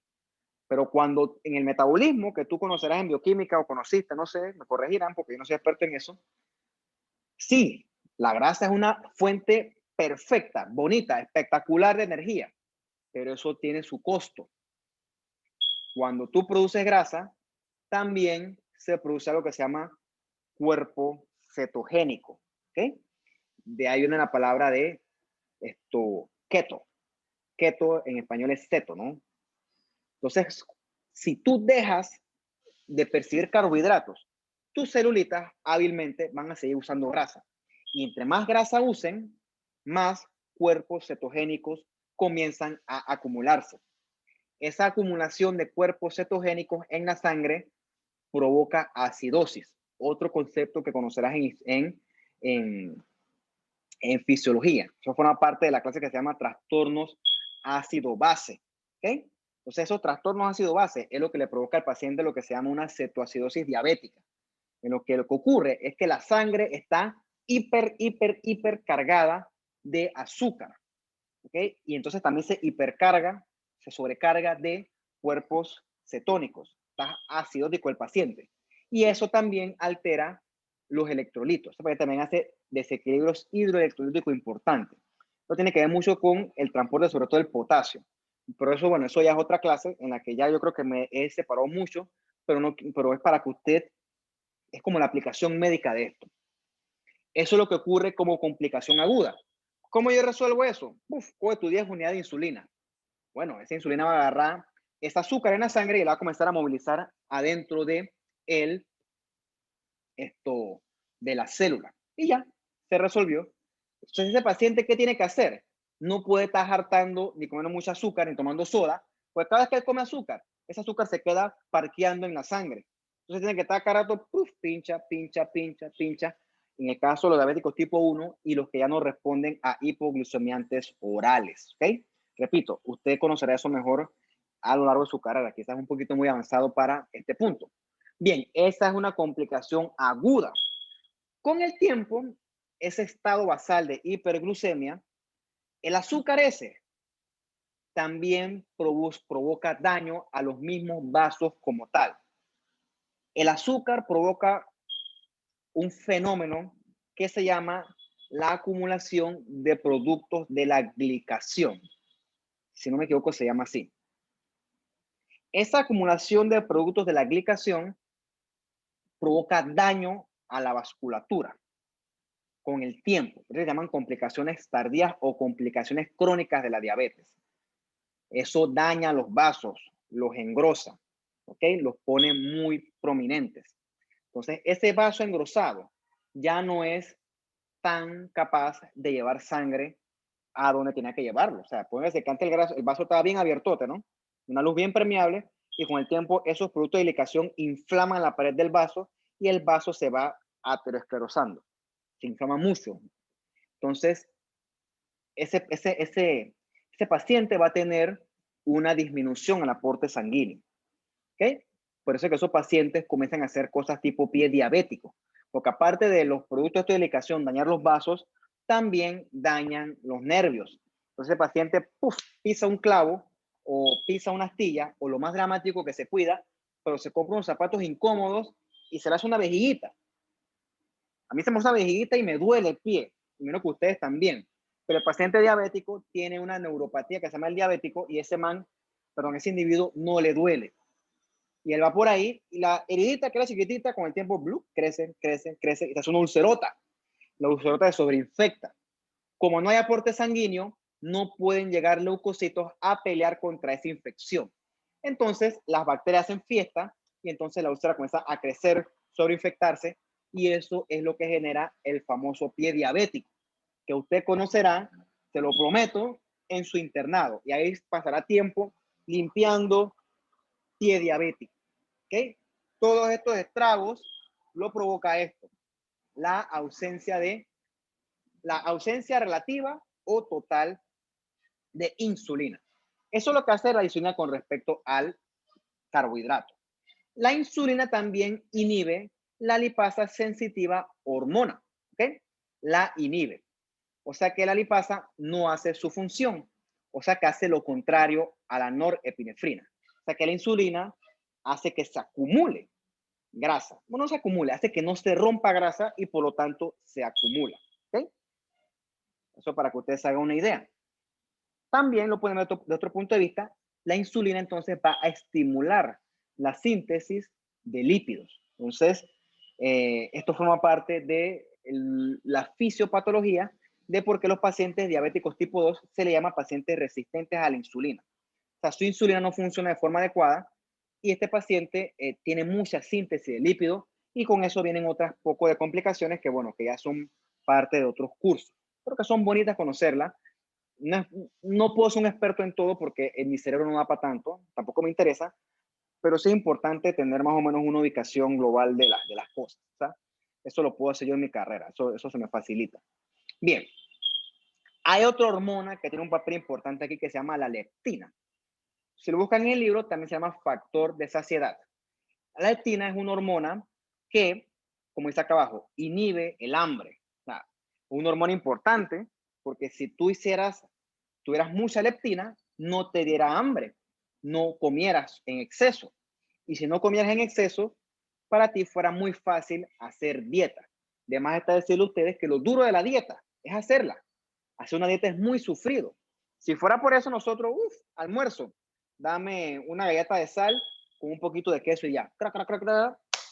Pero cuando en el metabolismo, que tú conocerás en bioquímica o conociste, no sé, me corregirán porque yo no soy experto en eso. Sí, la grasa es una fuente perfecta, bonita, espectacular de energía, pero eso tiene su costo. Cuando tú produces grasa, también se produce algo que se llama cuerpo cetogénico, ¿ok? De ahí viene la palabra de keto. Keto en español es ceto, ¿no? Entonces, si tú dejas de percibir carbohidratos, tus celulitas hábilmente van a seguir usando grasa. Y entre más grasa usen, más cuerpos cetogénicos comienzan a acumularse. Esa acumulación de cuerpos cetogénicos en la sangre provoca acidosis, otro concepto que conocerás en fisiología. Eso forma parte de la clase que se llama trastornos ácido-base. ¿Okay? Entonces, esos trastornos ácido-base es lo que le provoca al paciente lo que se llama una cetoacidosis diabética. En lo que ocurre es que la sangre está hiper cargada de azúcar. ¿Okay? Y entonces también se hipercarga, se sobrecarga de cuerpos cetónicos. Está acidótico el paciente. Y eso también altera los electrolitos. Porque también hace desequilibrios hidroelectrolíticos importantes. Esto tiene que ver mucho con el transporte, sobre todo el potasio. Pero eso, bueno, eso ya es otra clase en la que ya yo creo que me he separado mucho, pero es para que usted, es como la aplicación médica de esto. Eso es lo que ocurre como complicación aguda. ¿Cómo yo resuelvo eso? Coge tu 10 unidades de insulina. Bueno, esa insulina va a agarrar ese azúcar en la sangre y la va a comenzar a movilizar adentro de de la célula. Y ya, se resolvió. Entonces, ese paciente, ¿qué tiene que hacer? No puede estar hartando ni comiendo mucho azúcar ni tomando soda, pues cada vez que él come azúcar, ese azúcar se queda parqueando en la sangre. Entonces tiene que estar cada rato, pincha. En el caso de los diabéticos tipo 1 y los que ya no responden a hipoglucemiantes orales. ¿Ok? Repito, usted conocerá eso mejor a lo largo de su carrera. Quizás un poquito muy avanzado para este punto. Bien, esa es una complicación aguda. Con el tiempo, ese estado basal de hiperglucemia, el azúcar ese también provoca daño a los mismos vasos como tal. El azúcar provoca un fenómeno que se llama la acumulación de productos de la glicación. Si no me equivoco, se llama así. Esa acumulación de productos de la glicación provoca daño a la vasculatura con el tiempo. Se llaman complicaciones tardías o complicaciones crónicas de la diabetes. Eso daña los vasos, los engrosa, ¿ok? Los pone muy prominentes. Entonces, ese vaso engrosado ya no es tan capaz de llevar sangre a donde tenía que llevarlo. O sea, puede ser que antes el vaso estaba bien abiertote, ¿no? Una luz bien permeable y con el tiempo esos productos de glicación inflaman la pared del vaso y el vaso se va aterosclerosando. Se inflama mucho. Entonces, ese paciente va a tener una disminución en el aporte sanguíneo. ¿Ok? Por eso es que esos pacientes comienzan a hacer cosas tipo pie diabético, porque aparte de los productos de glicación dañar los vasos, también dañan los nervios. Entonces el paciente pisa un clavo o pisa una astilla, o lo más dramático que se cuida, pero se compra unos zapatos incómodos y se le hace una vejiguita. A mí se me hace una vejiguita y me duele el pie, y menos que ustedes también. Pero el paciente diabético tiene una neuropatía que se llama el diabético y ese individuo no le duele. Y él va por ahí y la heridita que era chiquitita con el tiempo crece y se hace una ulcerota. La ulcerota se sobreinfecta. Como no hay aporte sanguíneo, no pueden llegar leucocitos a pelear contra esa infección. Entonces las bacterias hacen fiesta y entonces la úlcera comienza a crecer, sobreinfectarse y eso es lo que genera el famoso pie diabético, que usted conocerá, te lo prometo, en su internado y ahí pasará tiempo limpiando pie diabético. ¿Ok? Todos estos estragos lo provoca esto, la ausencia relativa o total de insulina. Eso es lo que hace la insulina con respecto al carbohidrato. La insulina también inhibe la lipasa sensitiva hormona, ¿ok? La inhibe. O sea que la lipasa no hace su función, o sea que hace lo contrario a la norepinefrina. O sea que la insulina hace que se acumule grasa. Bueno, no se acumule, hace que no se rompa grasa y por lo tanto se acumula, ¿ok? Eso para que ustedes hagan una idea. También lo pueden ver de otro punto de vista, la insulina entonces va a estimular la síntesis de lípidos. Entonces, esto forma parte de la fisiopatología de por qué los pacientes diabéticos tipo 2 se le llama pacientes resistentes a la insulina. O sea, su insulina no funciona de forma adecuada y este paciente tiene mucha síntesis de lípidos y con eso vienen otras poco de complicaciones que, bueno, que ya son parte de otros cursos, pero que son bonitas conocerlas. No puedo ser un experto en todo porque en mi cerebro no da para tanto, tampoco me interesa, pero sí es importante tener más o menos una ubicación global de las cosas. ¿Sabes? Eso lo puedo hacer yo en mi carrera, eso se me facilita. Bien, hay otra hormona que tiene un papel importante aquí que se llama la leptina. Si lo buscan en el libro, también se llama factor de saciedad. La leptina es una hormona que, como dice acá abajo, inhibe el hambre. O sea, una hormona importante porque si tú tuvieras mucha leptina, no te diera hambre, no comieras en exceso. Y si no comieras en exceso, para ti fuera muy fácil hacer dieta. Además está decirle a ustedes que lo duro de la dieta es hacerla. Hacer una dieta es muy sufrido. Si fuera por eso nosotros, almuerzo, dame una galleta de sal con un poquito de queso y ya, para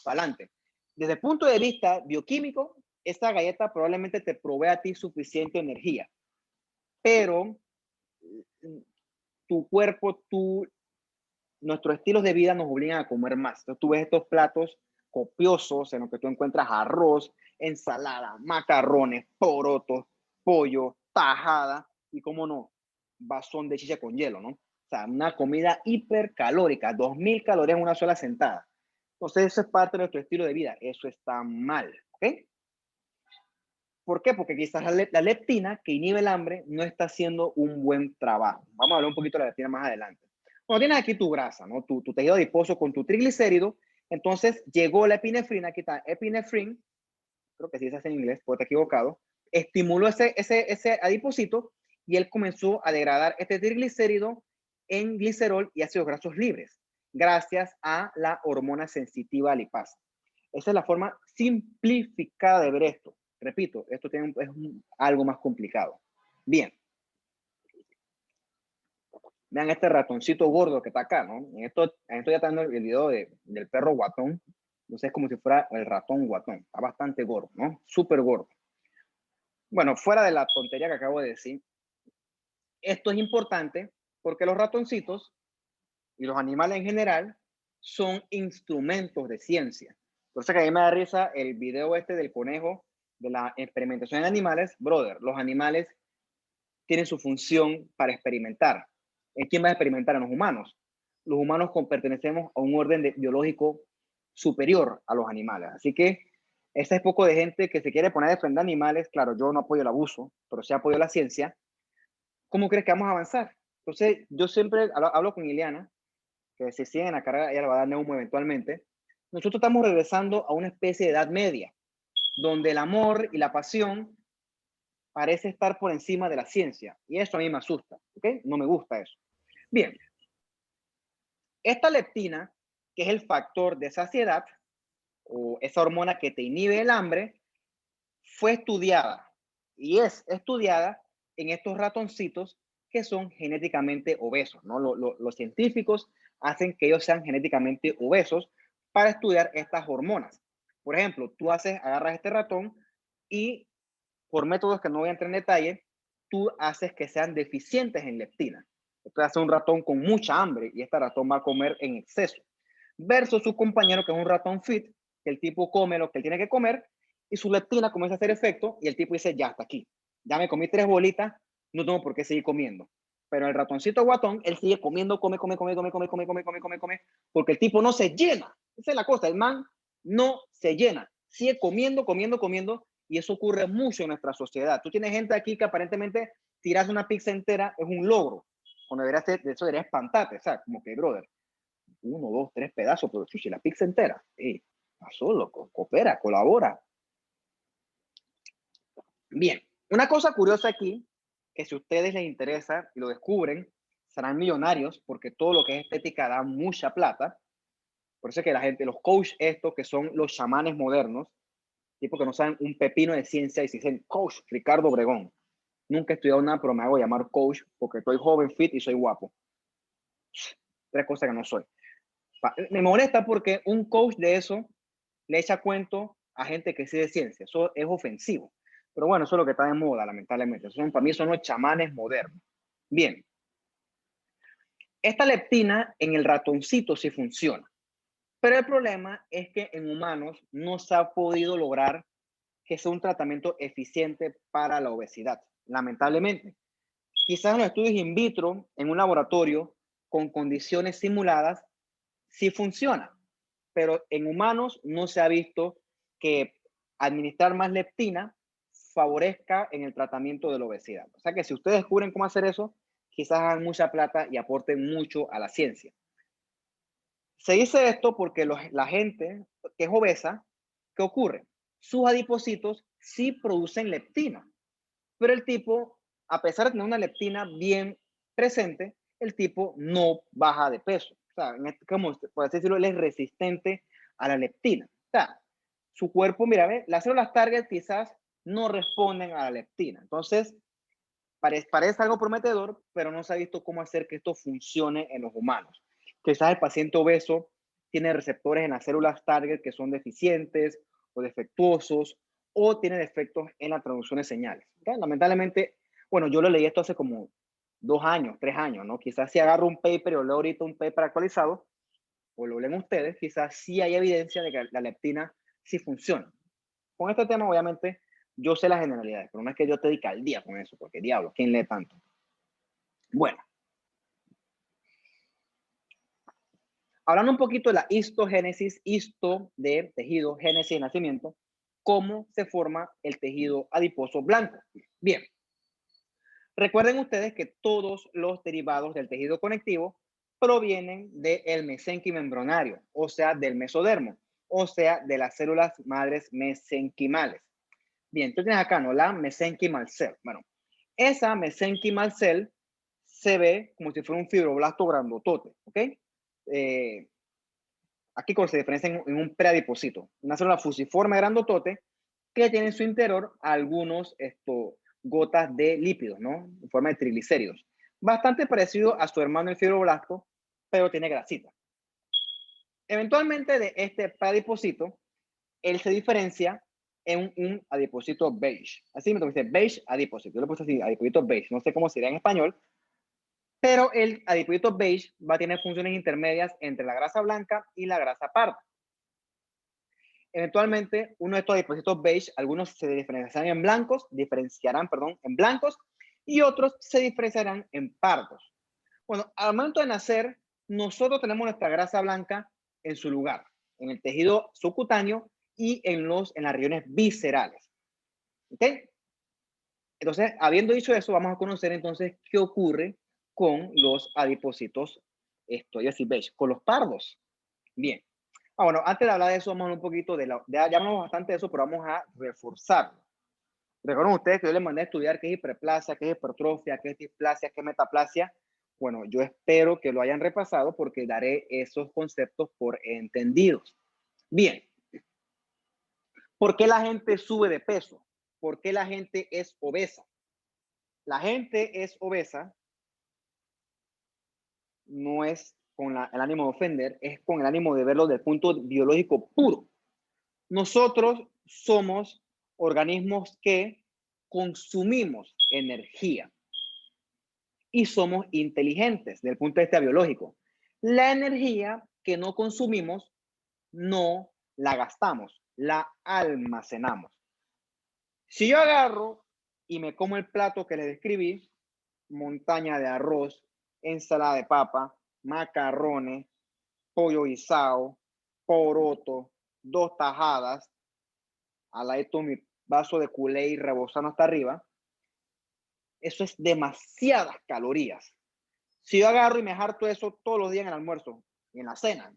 adelante. Desde el punto de vista bioquímico, esta galleta probablemente te provee a ti suficiente energía, pero tu cuerpo, nuestros estilos de vida nos obligan a comer más. Entonces tú ves estos platos copiosos en los que tú encuentras arroz, ensalada, macarrones, porotos, pollo, tajada y, cómo no, vasón de chicha con hielo, ¿no? O sea, una comida hipercalórica, 2000 calorías en una sola sentada. Entonces eso es parte de nuestro estilo de vida. Eso está mal, ¿ok? ¿Por qué? Porque quizás la leptina, que inhibe el hambre, no está haciendo un buen trabajo. Vamos a hablar un poquito de la leptina más adelante. Cuando tienes aquí tu grasa, ¿no? Tu tejido adiposo con tu triglicérido, entonces llegó la epinefrina, aquí está epinefrin, creo que sí se hace en inglés, puedo estar equivocado, estimuló ese adiposito y él comenzó a degradar este triglicérido en glicerol y ácidos grasos libres, gracias a la hormona sensitiva lipasa. Esa es la forma simplificada de ver esto. Repito, esto es algo más complicado. Bien. Vean este ratoncito gordo que está acá, ¿no? En esto ya está viendo el video del perro guatón. Entonces es como si fuera el ratón guatón. Está bastante gordo, ¿no? Súper gordo. Bueno, fuera de la tontería que acabo de decir, esto es importante porque los ratoncitos y los animales en general son instrumentos de ciencia. Entonces que a mí me da risa el video este del conejo de la experimentación en animales. Brother, los animales tienen su función para experimentar. ¿En quién va a experimentar? En los humanos. Los humanos pertenecemos a un orden biológico superior a los animales. Así que ese es poco de gente que se quiere poner a defender animales. Claro, yo no apoyo el abuso, pero sí apoyo la ciencia. ¿Cómo crees que vamos a avanzar? Entonces, yo siempre hablo con Ileana, que si sigue en la carrera, ella le va a dar neumo eventualmente. Nosotros estamos regresando a una especie de edad media, donde el amor y la pasión parece estar por encima de la ciencia. Y eso a mí me asusta, ¿ok? No me gusta eso. Bien. Esta leptina, que es el factor de saciedad, o esa hormona que te inhibe el hambre, fue estudiada y es estudiada en estos ratoncitos que son genéticamente obesos, ¿no? Los científicos hacen que ellos sean genéticamente obesos para estudiar estas hormonas. Por ejemplo, tú agarras este ratón y por métodos que no voy a entrar en detalle, tú haces que sean deficientes en leptina. Entonces hace un ratón con mucha hambre y este ratón va a comer en exceso. Versus su compañero que es un ratón fit, que el tipo come lo que él tiene que comer y su leptina comienza a hacer efecto y el tipo dice, ya, hasta aquí. Ya me comí 3 bolitas, no tengo por qué seguir comiendo. Pero el ratoncito guatón, él sigue comiendo, come, porque el tipo no se llena. Esa es la cosa, el man no se llena. Sigue comiendo, y eso ocurre mucho en nuestra sociedad. Tú tienes gente aquí que aparentemente tiras una pizza entera es un logro, cuando eso debería espantarte, o sea, como que, brother, 1, 2, 3 pedazos, pero chuchi, la pizza entera. Pasó, loco, coopera, colabora. Bien, una cosa curiosa aquí, que si a ustedes les interesa y lo descubren, serán millonarios, porque todo lo que es estética da mucha plata. Por eso es que la gente, los coach estos, que son los chamanes modernos, tipo que no saben un pepino de ciencia y se dicen coach Ricardo Obregón. Nunca he estudiado nada, pero me hago llamar coach porque estoy joven, fit y soy guapo. 3 cosas que no soy. Me molesta porque un coach de eso le echa cuento a gente que sí de ciencia. Eso es ofensivo. Pero bueno, eso es lo que está de moda, lamentablemente. Para mí son los chamanes modernos. Bien. Esta leptina en el ratoncito sí funciona. Pero el problema es que en humanos no se ha podido lograr que sea un tratamiento eficiente para la obesidad, lamentablemente. Quizás en los estudios in vitro, en un laboratorio, con condiciones simuladas, sí funciona, pero en humanos no se ha visto que administrar más leptina favorezca en el tratamiento de la obesidad. O sea que si ustedes descubren cómo hacer eso, quizás hagan mucha plata y aporten mucho a la ciencia. Se dice esto porque la gente que es obesa, ¿qué ocurre? Sus adipocitos sí producen leptina, pero el tipo, a pesar de tener una leptina bien presente, el tipo no baja de peso. O sea, como por así decirlo, él es resistente a la leptina. O sea, su cuerpo, mira, las células target quizás no responden a la leptina. Entonces, parece algo prometedor, pero no se ha visto cómo hacer que esto funcione en los humanos. Quizás el paciente obeso tiene receptores en las células target que son deficientes o defectuosos, o tiene defectos en la traducción de señales. ¿Okay? Lamentablemente, bueno, yo lo leí esto hace como 2 años, 3 años, ¿no? Quizás si agarro un paper o leo ahorita un paper actualizado, o lo leen ustedes, quizás sí hay evidencia de que la leptina sí funciona. Con este tema, obviamente, yo sé las generalidades, pero no es que yo te dedique al día con eso, porque diablo, ¿quién lee tanto? Bueno, hablando un poquito de la histogénesis, histo de tejido, génesis de nacimiento, cómo se forma el tejido adiposo blanco. Bien, recuerden ustedes que todos los derivados del tejido conectivo provienen del mesénquima embrionario, o sea, del mesodermo, o sea, de las células madres mesenquimales. Bien, tú tienes acá, ¿no? La mesenquimal cell. Bueno, esa mesenquimal cell se ve como si fuera un fibroblasto grandotote, ¿ok? Aquí se diferencia en un preadipocito, una célula fusiforme grandotote que tiene en su interior algunos gotas de lípidos, ¿no? En forma de triglicéridos. Bastante parecido a su hermano el fibroblasto, pero tiene grasita. Eventualmente de este preadipocito, él se diferencia en un adipocito beige. Así me dice beige adipocito. Yo le puse así, adipocito beige. No sé cómo sería en español, pero el adipocito beige va a tener funciones intermedias entre la grasa blanca y la grasa parda. Eventualmente, uno de estos adipocitos beige, algunos se diferenciarán en blancos y otros se diferenciarán en pardos. Bueno, al momento de nacer, nosotros tenemos nuestra grasa blanca en su lugar, en el tejido subcutáneo y en las regiones viscerales. ¿Ok? Entonces, habiendo dicho eso, vamos a conocer entonces qué ocurre con los adipocitos, beige, con los pardos. Bien. Bueno, antes de hablar de eso, vamos a hablar un poquito ya hablamos bastante de eso, pero vamos a reforzarlo. Recuerden ustedes que yo les mandé a estudiar qué es hiperplasia, qué es hipertrofia, qué es displasia, qué es metaplasia. Bueno, yo espero que lo hayan repasado porque daré esos conceptos por entendidos. Bien. ¿Por qué la gente sube de peso? ¿Por qué la gente es obesa? La gente es obesa no es con el ánimo de ofender, es con el ánimo de verlo desde el punto biológico puro. Nosotros somos organismos que consumimos energía y somos inteligentes desde el punto de vista biológico. La energía que no consumimos no la gastamos, la almacenamos. Si yo agarro y me como el plato que les describí, montaña de arroz, ensalada de papa, macarrones, pollo guisado, poroto, 2 tajadas, al lado mi vaso de culé y rebozando hasta arriba. Eso es demasiadas calorías. Si yo agarro y me harto eso todos los días en el almuerzo y en la cena,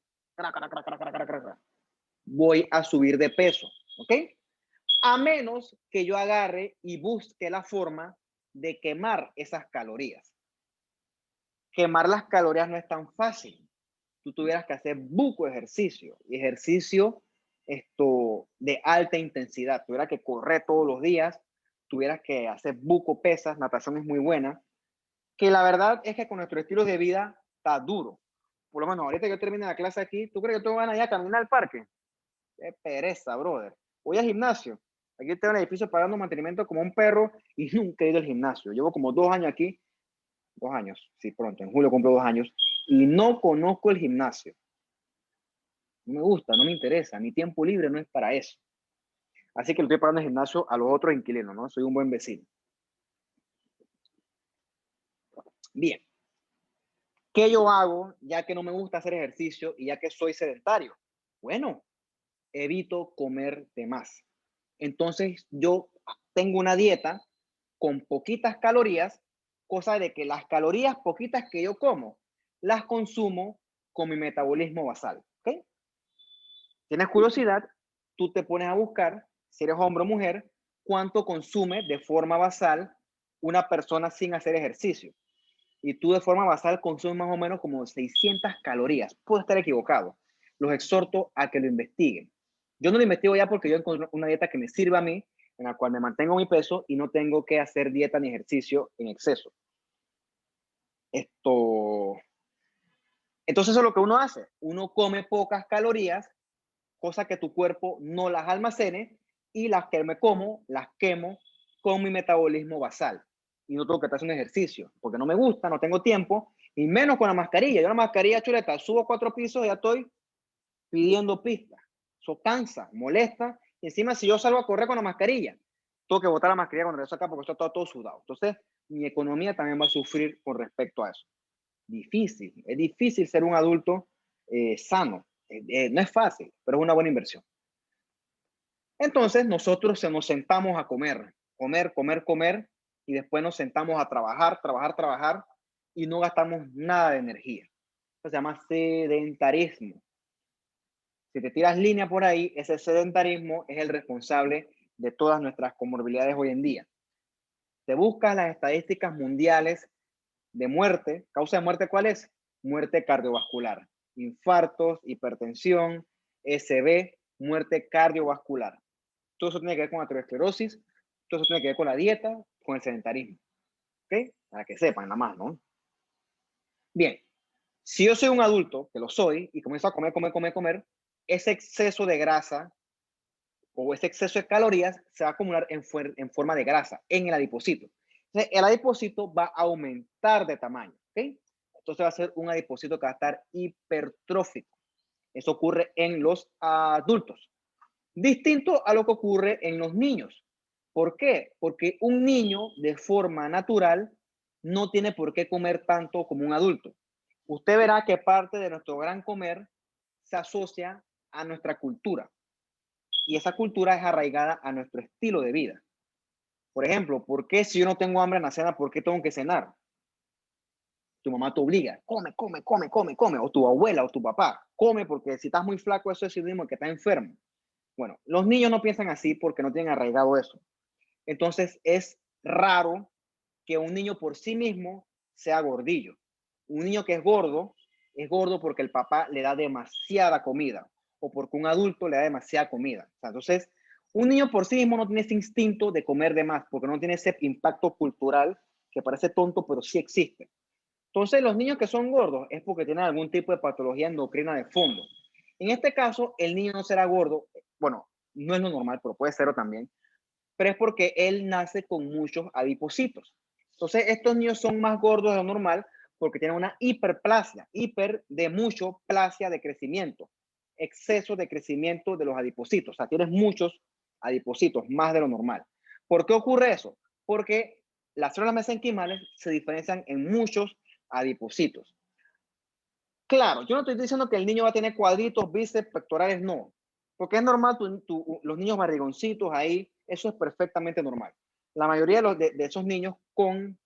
voy a subir de peso, ¿ok? A menos que yo agarre y busque la forma de quemar esas calorías. Quemar las calorías no es tan fácil. Tú tuvieras que hacer buco ejercicio, y ejercicio de alta intensidad. Tuvieras que correr todos los días, tuvieras que hacer buco pesas, natación es muy buena, que la verdad es que con nuestro estilo de vida está duro. Por lo menos ahorita que yo termine la clase aquí, ¿tú crees que todos van allá a caminar al parque? Qué pereza, brother. Voy al gimnasio. Aquí tengo el edificio pagando mantenimiento como un perro y nunca he ido al gimnasio. Llevo como 2 años aquí. 2 años, sí, pronto. En julio cumplo 2 años. Y no conozco el gimnasio. No me gusta, no me interesa. Mi tiempo libre no es para eso. Así que le estoy pagando el gimnasio a los otros inquilinos, ¿no? Soy un buen vecino. Bien. ¿Qué yo hago ya que no me gusta hacer ejercicio y ya que soy sedentario? Bueno, evito comer de más. Entonces yo tengo una dieta con poquitas calorías, cosa de que las calorías poquitas que yo como, las consumo con mi metabolismo basal. ¿Okay? ¿Tienes curiosidad? Tú te pones a buscar, si eres hombre o mujer, cuánto consume de forma basal una persona sin hacer ejercicio. Y tú de forma basal consumes más o menos como 600 calorías. Puedo estar equivocado. Los exhorto a que lo investiguen. Yo no lo investigo ya porque yo encontré una dieta que me sirva a mí, en la cual me mantengo mi peso y no tengo que hacer dieta ni ejercicio en exceso. Entonces eso es lo que uno hace. Uno come pocas calorías, cosa que tu cuerpo no las almacene, y las que me como, las quemo con mi metabolismo basal. Y no tengo que hacer un ejercicio, porque no me gusta, no tengo tiempo, y menos con la mascarilla. Yo la mascarilla, chuleta, subo 4 pisos y ya estoy pidiendo pistas. Eso cansa, molesta, y encima si yo salgo a correr con la mascarilla, tengo que botar la mascarilla cuando regreso acá porque esto está todo sudado. Entonces, mi economía también va a sufrir con respecto a eso. Difícil, es difícil ser un adulto sano. No es fácil, pero es una buena inversión. Entonces, nosotros nos sentamos a comer, comer, y después nos sentamos a trabajar, y no gastamos nada de energía. Eso se llama sedentarismo. Si te tiras línea por ahí, ese sedentarismo es el responsable de todas nuestras comorbilidades hoy en día. Te buscas las estadísticas mundiales de muerte. ¿Causa de muerte cuál es? Muerte cardiovascular. Infartos, hipertensión, SB, muerte cardiovascular. Todo eso tiene que ver con la aterosclerosis, todo eso tiene que ver con la dieta, con el sedentarismo. ¿Ok? Para que sepan nada más, ¿no? Bien, si yo soy un adulto, que lo soy, y comienzo a comer, ese exceso de grasa o ese exceso de calorías se va a acumular en forma de grasa en el adipocito. Entonces, el adipocito va a aumentar de tamaño. ¿Ok? Entonces va a ser un adipocito que va a estar hipertrófico. Eso ocurre en los adultos. Distinto a lo que ocurre en los niños. ¿Por qué? Porque un niño de forma natural no tiene por qué comer tanto como un adulto. Usted verá que parte de nuestro gran comer se asocia a nuestra cultura, y esa cultura es arraigada a nuestro estilo de vida. Por ejemplo, ¿por qué si yo no tengo hambre en la cena, por qué tengo que cenar? Tu mamá te obliga, come, o tu abuela o tu papá, come, porque si estás muy flaco eso es sinónimo de que estás enfermo. Bueno, los niños no piensan así porque no tienen arraigado eso. Entonces es raro que un niño por sí mismo sea gordillo. Un niño que es gordo porque el papá le da demasiada comida o porque un adulto le da demasiada comida. O sea, entonces, un niño por sí mismo no tiene ese instinto de comer de más porque no tiene ese impacto cultural que parece tonto, pero sí existe. Entonces, los niños que son gordos es porque tienen algún tipo de patología endocrina de fondo. En este caso, el niño no será gordo, bueno, no es lo normal, pero puede serlo también, pero es porque él nace con muchos adipocitos. Entonces, estos niños son más gordos de lo normal porque tienen una hiperplasia, hiper de mucho, plasia de crecimiento, exceso de crecimiento de los adipocitos. O sea, tienes muchos adipocitos, más de lo normal. ¿Por qué ocurre eso? Porque las células mesenquimales se diferencian en muchos adipocitos. Claro, yo no estoy diciendo que el niño va a tener cuadritos, bíceps, pectorales, no. Porque es normal, los niños barrigoncitos ahí, eso es perfectamente normal. La mayoría de esos niños con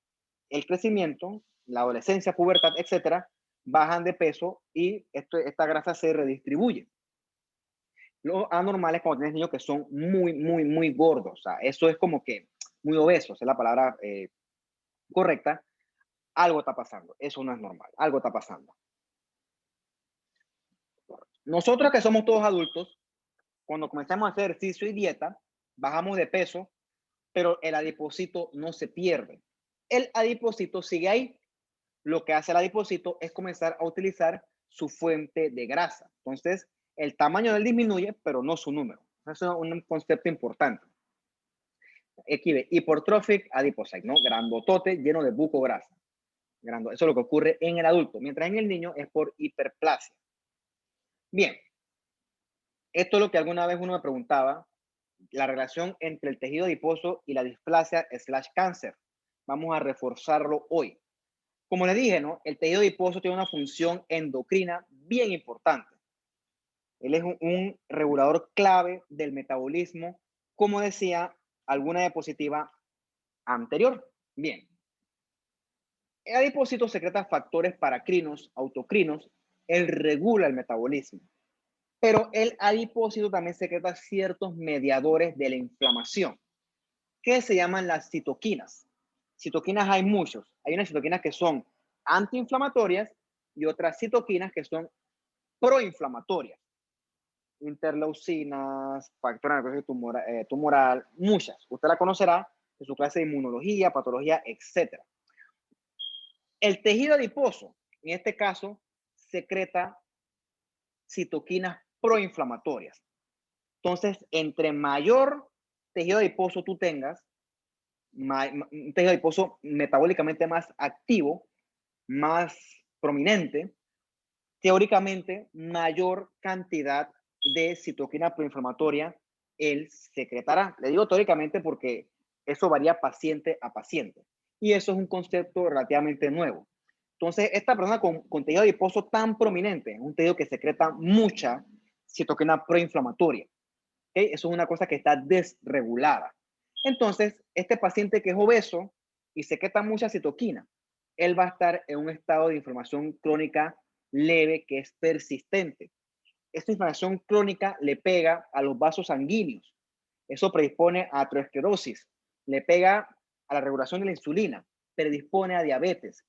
el crecimiento, la adolescencia, pubertad, etcétera, bajan de peso y esta grasa se redistribuye. Lo anormal es cuando tienes niños que son muy gordos. O sea, eso es como que muy obesos, es la palabra correcta. Algo está pasando. Eso no es normal. Algo está pasando. Nosotros que somos todos adultos, cuando comenzamos a hacer ejercicio y dieta, bajamos de peso, pero el adipocito no se pierde. El adipocito sigue ahí. Lo que hace el adipocito es comenzar a utilizar su fuente de grasa. Entonces, el tamaño de él disminuye, pero no su número. Eso es un concepto importante. Equive hipertrophic adipocyte, ¿no? Grandotote, lleno de buco grasa. Eso es lo que ocurre en el adulto, mientras en el niño es por hiperplasia. Bien, esto es lo que alguna vez uno me preguntaba, la relación entre el tejido adiposo y la displasia / cáncer. Vamos a reforzarlo hoy. Como les dije, ¿no? El tejido adiposo tiene una función endocrina bien importante. Él es un regulador clave del metabolismo, como decía alguna diapositiva anterior. Bien. El adipocito secreta factores paracrinos, autocrinos. Él regula el metabolismo. Pero el adipocito también secreta ciertos mediadores de la inflamación, que se llaman las citoquinas. Citoquinas hay muchos. Hay unas citoquinas que son antiinflamatorias y otras citoquinas que son proinflamatorias. Interleucinas, factores de necrosis tumoral, muchas. Usted la conocerá en su clase de inmunología, patología, etc. El tejido adiposo, en este caso, secreta citoquinas proinflamatorias. Entonces, entre mayor tejido adiposo tú tengas, un tejido adiposo metabólicamente más activo, más prominente, teóricamente mayor cantidad de citoquina proinflamatoria él secretará. Le digo teóricamente porque eso varía paciente a paciente. Y eso es un concepto relativamente nuevo. Entonces, esta persona con tejido adiposo tan prominente, un tejido que secreta mucha citoquina proinflamatoria, ¿okay? Eso es una cosa que está desregulada. Entonces, este paciente que es obeso y secreta mucha citoquina, él va a estar en un estado de inflamación crónica leve que es persistente. Esta inflamación crónica le pega a los vasos sanguíneos. Eso predispone a aterosclerosis, le pega a la regulación de la insulina, predispone a diabetes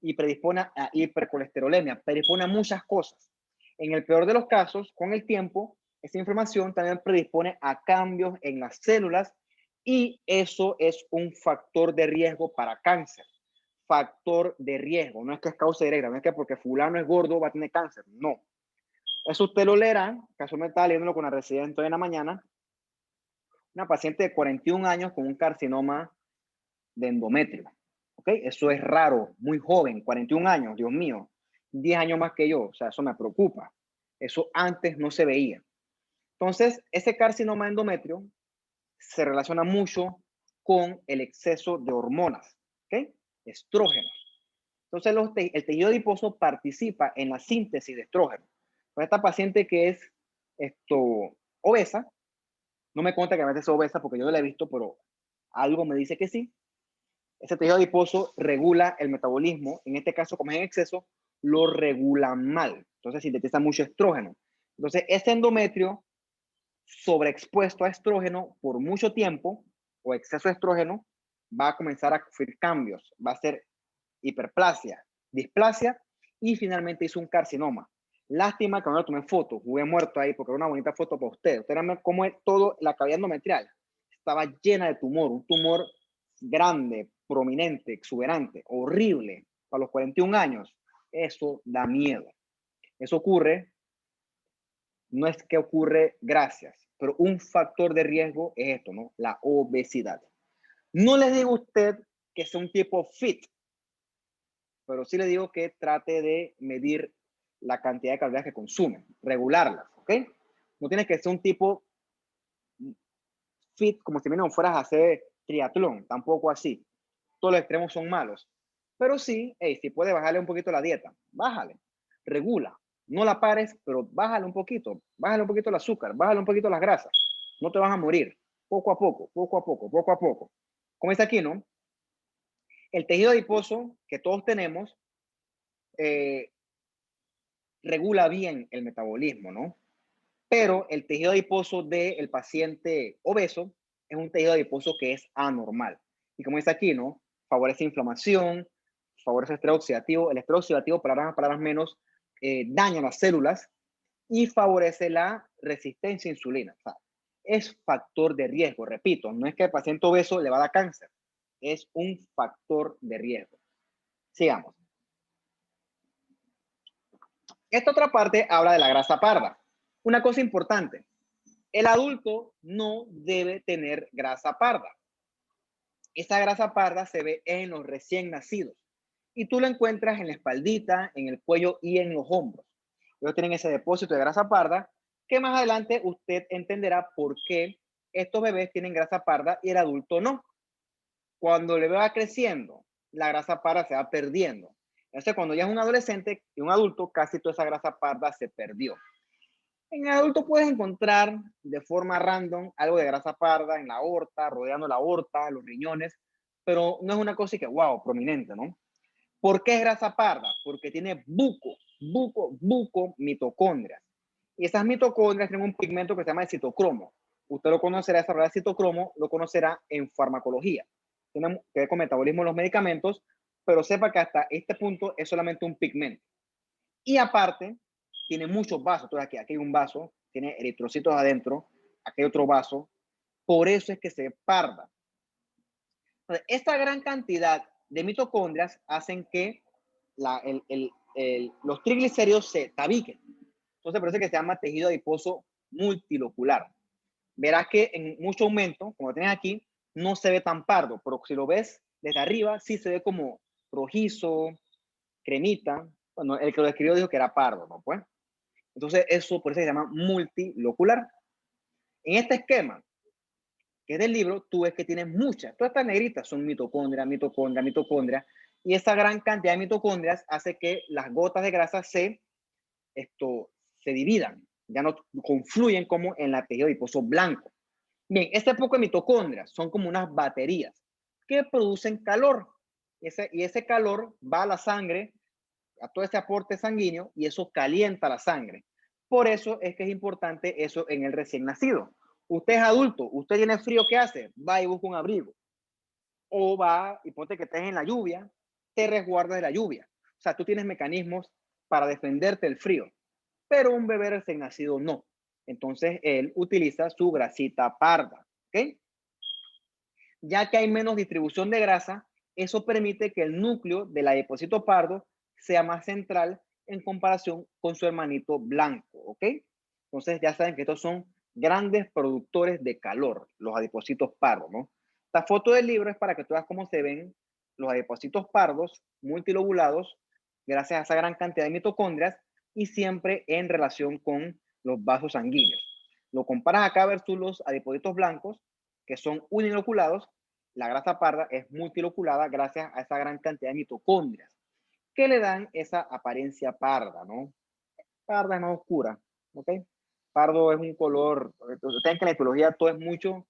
y predispone a hipercolesterolemia, predispone a muchas cosas. En el peor de los casos, con el tiempo, esta inflamación también predispone a cambios en las células y eso es un factor de riesgo para cáncer. Factor de riesgo, no es que es causa directa, no es que porque fulano es gordo va a tener cáncer, no. Eso usted lo leerá, casualmente estaba leyéndolo con la residente hoy en la mañana, una paciente de 41 años con un carcinoma de endometrio. ¿Ok? Eso es raro, muy joven, 41 años, Dios mío, 10 años más que yo, o sea, eso me preocupa. Eso antes no se veía. Entonces, ese carcinoma de endometrio se relaciona mucho con el exceso de hormonas, ¿ok? Estrógenos. Entonces, el tejido adiposo participa en la síntesis de estrógenos. Pues esta paciente que es obesa, no me consta que a veces es obesa porque yo no la he visto, pero algo me dice que sí. Ese tejido adiposo regula el metabolismo. En este caso, como es en exceso, lo regula mal. Entonces, sintetiza mucho estrógeno. Entonces, ese endometrio sobreexpuesto a estrógeno por mucho tiempo o exceso de estrógeno va a comenzar a sufrir cambios. Va a ser hiperplasia, displasia y finalmente hizo un carcinoma. Lástima que no le tomé foto, jugué muerto ahí porque era una bonita foto para usted. Usted era como todo la cavidad endometrial estaba llena de tumor, un tumor grande, prominente, exuberante, horrible para los 41 años. Eso da miedo. Eso ocurre, no es que ocurre gracias, pero un factor de riesgo es esto, ¿no? La obesidad. No les digo a usted que sea un tipo fit, pero sí le digo que trate de medir la cantidad de calorías que consume, regularlas, ¿ok? No tienes que ser un tipo fit como si no fueras a hacer triatlón, tampoco así. todos los extremos son malos. Pero sí, hey, si puedes bajarle un poquito la dieta, bájale, regula. No la pares, pero bájale un poquito el azúcar, bájale un poquito las grasas. No te vas a morir. Poco a poco, poco a poco, poco a poco. Como está aquí, ¿no? El tejido adiposo que todos tenemos regula bien el metabolismo, ¿no? Pero el tejido adiposo del paciente obeso es un tejido adiposo que es anormal. Y como dice aquí, ¿no? Favorece inflamación, favorece estrés oxidativo. El estrés oxidativo, palabras menos, daña las células y favorece la resistencia a insulina. O sea, es factor de riesgo. Repito, no es que el paciente obeso le va a dar cáncer, es un factor de riesgo. Sigamos. Esta otra parte habla de la grasa parda. Una cosa importante, el adulto no debe tener grasa parda. Esa grasa parda se ve en los recién nacidos y tú la encuentras en la espaldita, en el cuello y en los hombros. Ellos tienen ese depósito de grasa parda que más adelante usted entenderá por qué estos bebés tienen grasa parda y el adulto no. Cuando el bebé va creciendo, la grasa parda se va perdiendo. Entonces, cuando ya es un adolescente y un adulto, casi toda esa grasa parda se perdió. En el adulto puedes encontrar de forma random algo de grasa parda en la aorta, rodeando la aorta, los riñones, pero no es una cosa que, wow, prominente, ¿no? ¿Por qué es grasa parda? Porque tiene mitocondrias. Y esas mitocondrias tienen un pigmento que se llama el citocromo. Usted lo conocerá, esa realidad citocromo, lo conocerá en farmacología. Tiene que ver con metabolismo de los medicamentos, pero sepa que hasta este punto es solamente un pigmento. Y aparte, tiene muchos vasos. Entonces aquí hay un vaso, tiene eritrocitos adentro, aquí hay otro vaso. Por eso es que se ve parda. Entonces, esta gran cantidad de mitocondrias hacen que los triglicéridos se tabiquen. Entonces, por eso es que se llama tejido adiposo multilocular. Verás que en mucho aumento, como lo tienes aquí, no se ve tan pardo, pero si lo ves desde arriba, sí se ve como rojizo, cremita. Bueno, el que lo escribió dijo que era pardo, ¿no? Pues, entonces eso por eso se llama multilocular. En este esquema, que es del libro, tú ves que tienes muchas. Todas estas negritas son mitocondria, mitocondria, mitocondria. Y esa gran cantidad de mitocondrias hace que las gotas de grasa se dividan. Ya no confluyen como en la tejido adiposo blanco. Bien, este poco de mitocondrias son como unas baterías que producen calor. Y ese calor va a la sangre, a todo ese aporte sanguíneo, y eso calienta la sangre. Por eso es que es importante eso en el recién nacido. Usted es adulto, usted tiene frío, ¿qué hace? Va y busca un abrigo. O va y ponte que estés en la lluvia, te resguardas de la lluvia. O sea, tú tienes mecanismos para defenderte del frío. Pero un bebé recién nacido no. Entonces él utiliza su grasita parda. ¿Ok? Ya que hay menos distribución de grasa, eso permite que el núcleo del adipocito pardo sea más central en comparación con su hermanito blanco, ¿ok? Entonces ya saben que estos son grandes productores de calor, los adipocitos pardos, ¿no? Esta foto del libro es para que tú veas cómo se ven los adipocitos pardos multilobulados gracias a esa gran cantidad de mitocondrias y siempre en relación con los vasos sanguíneos. Lo comparas acá versus los adipocitos blancos, que son uniloculados. La grasa parda es multiloculada gracias a esa gran cantidad de mitocondrias que le dan esa apariencia parda, ¿no? Parda es más oscura, ¿ok? Pardo es un color, ustedes que en la etología todo es mucho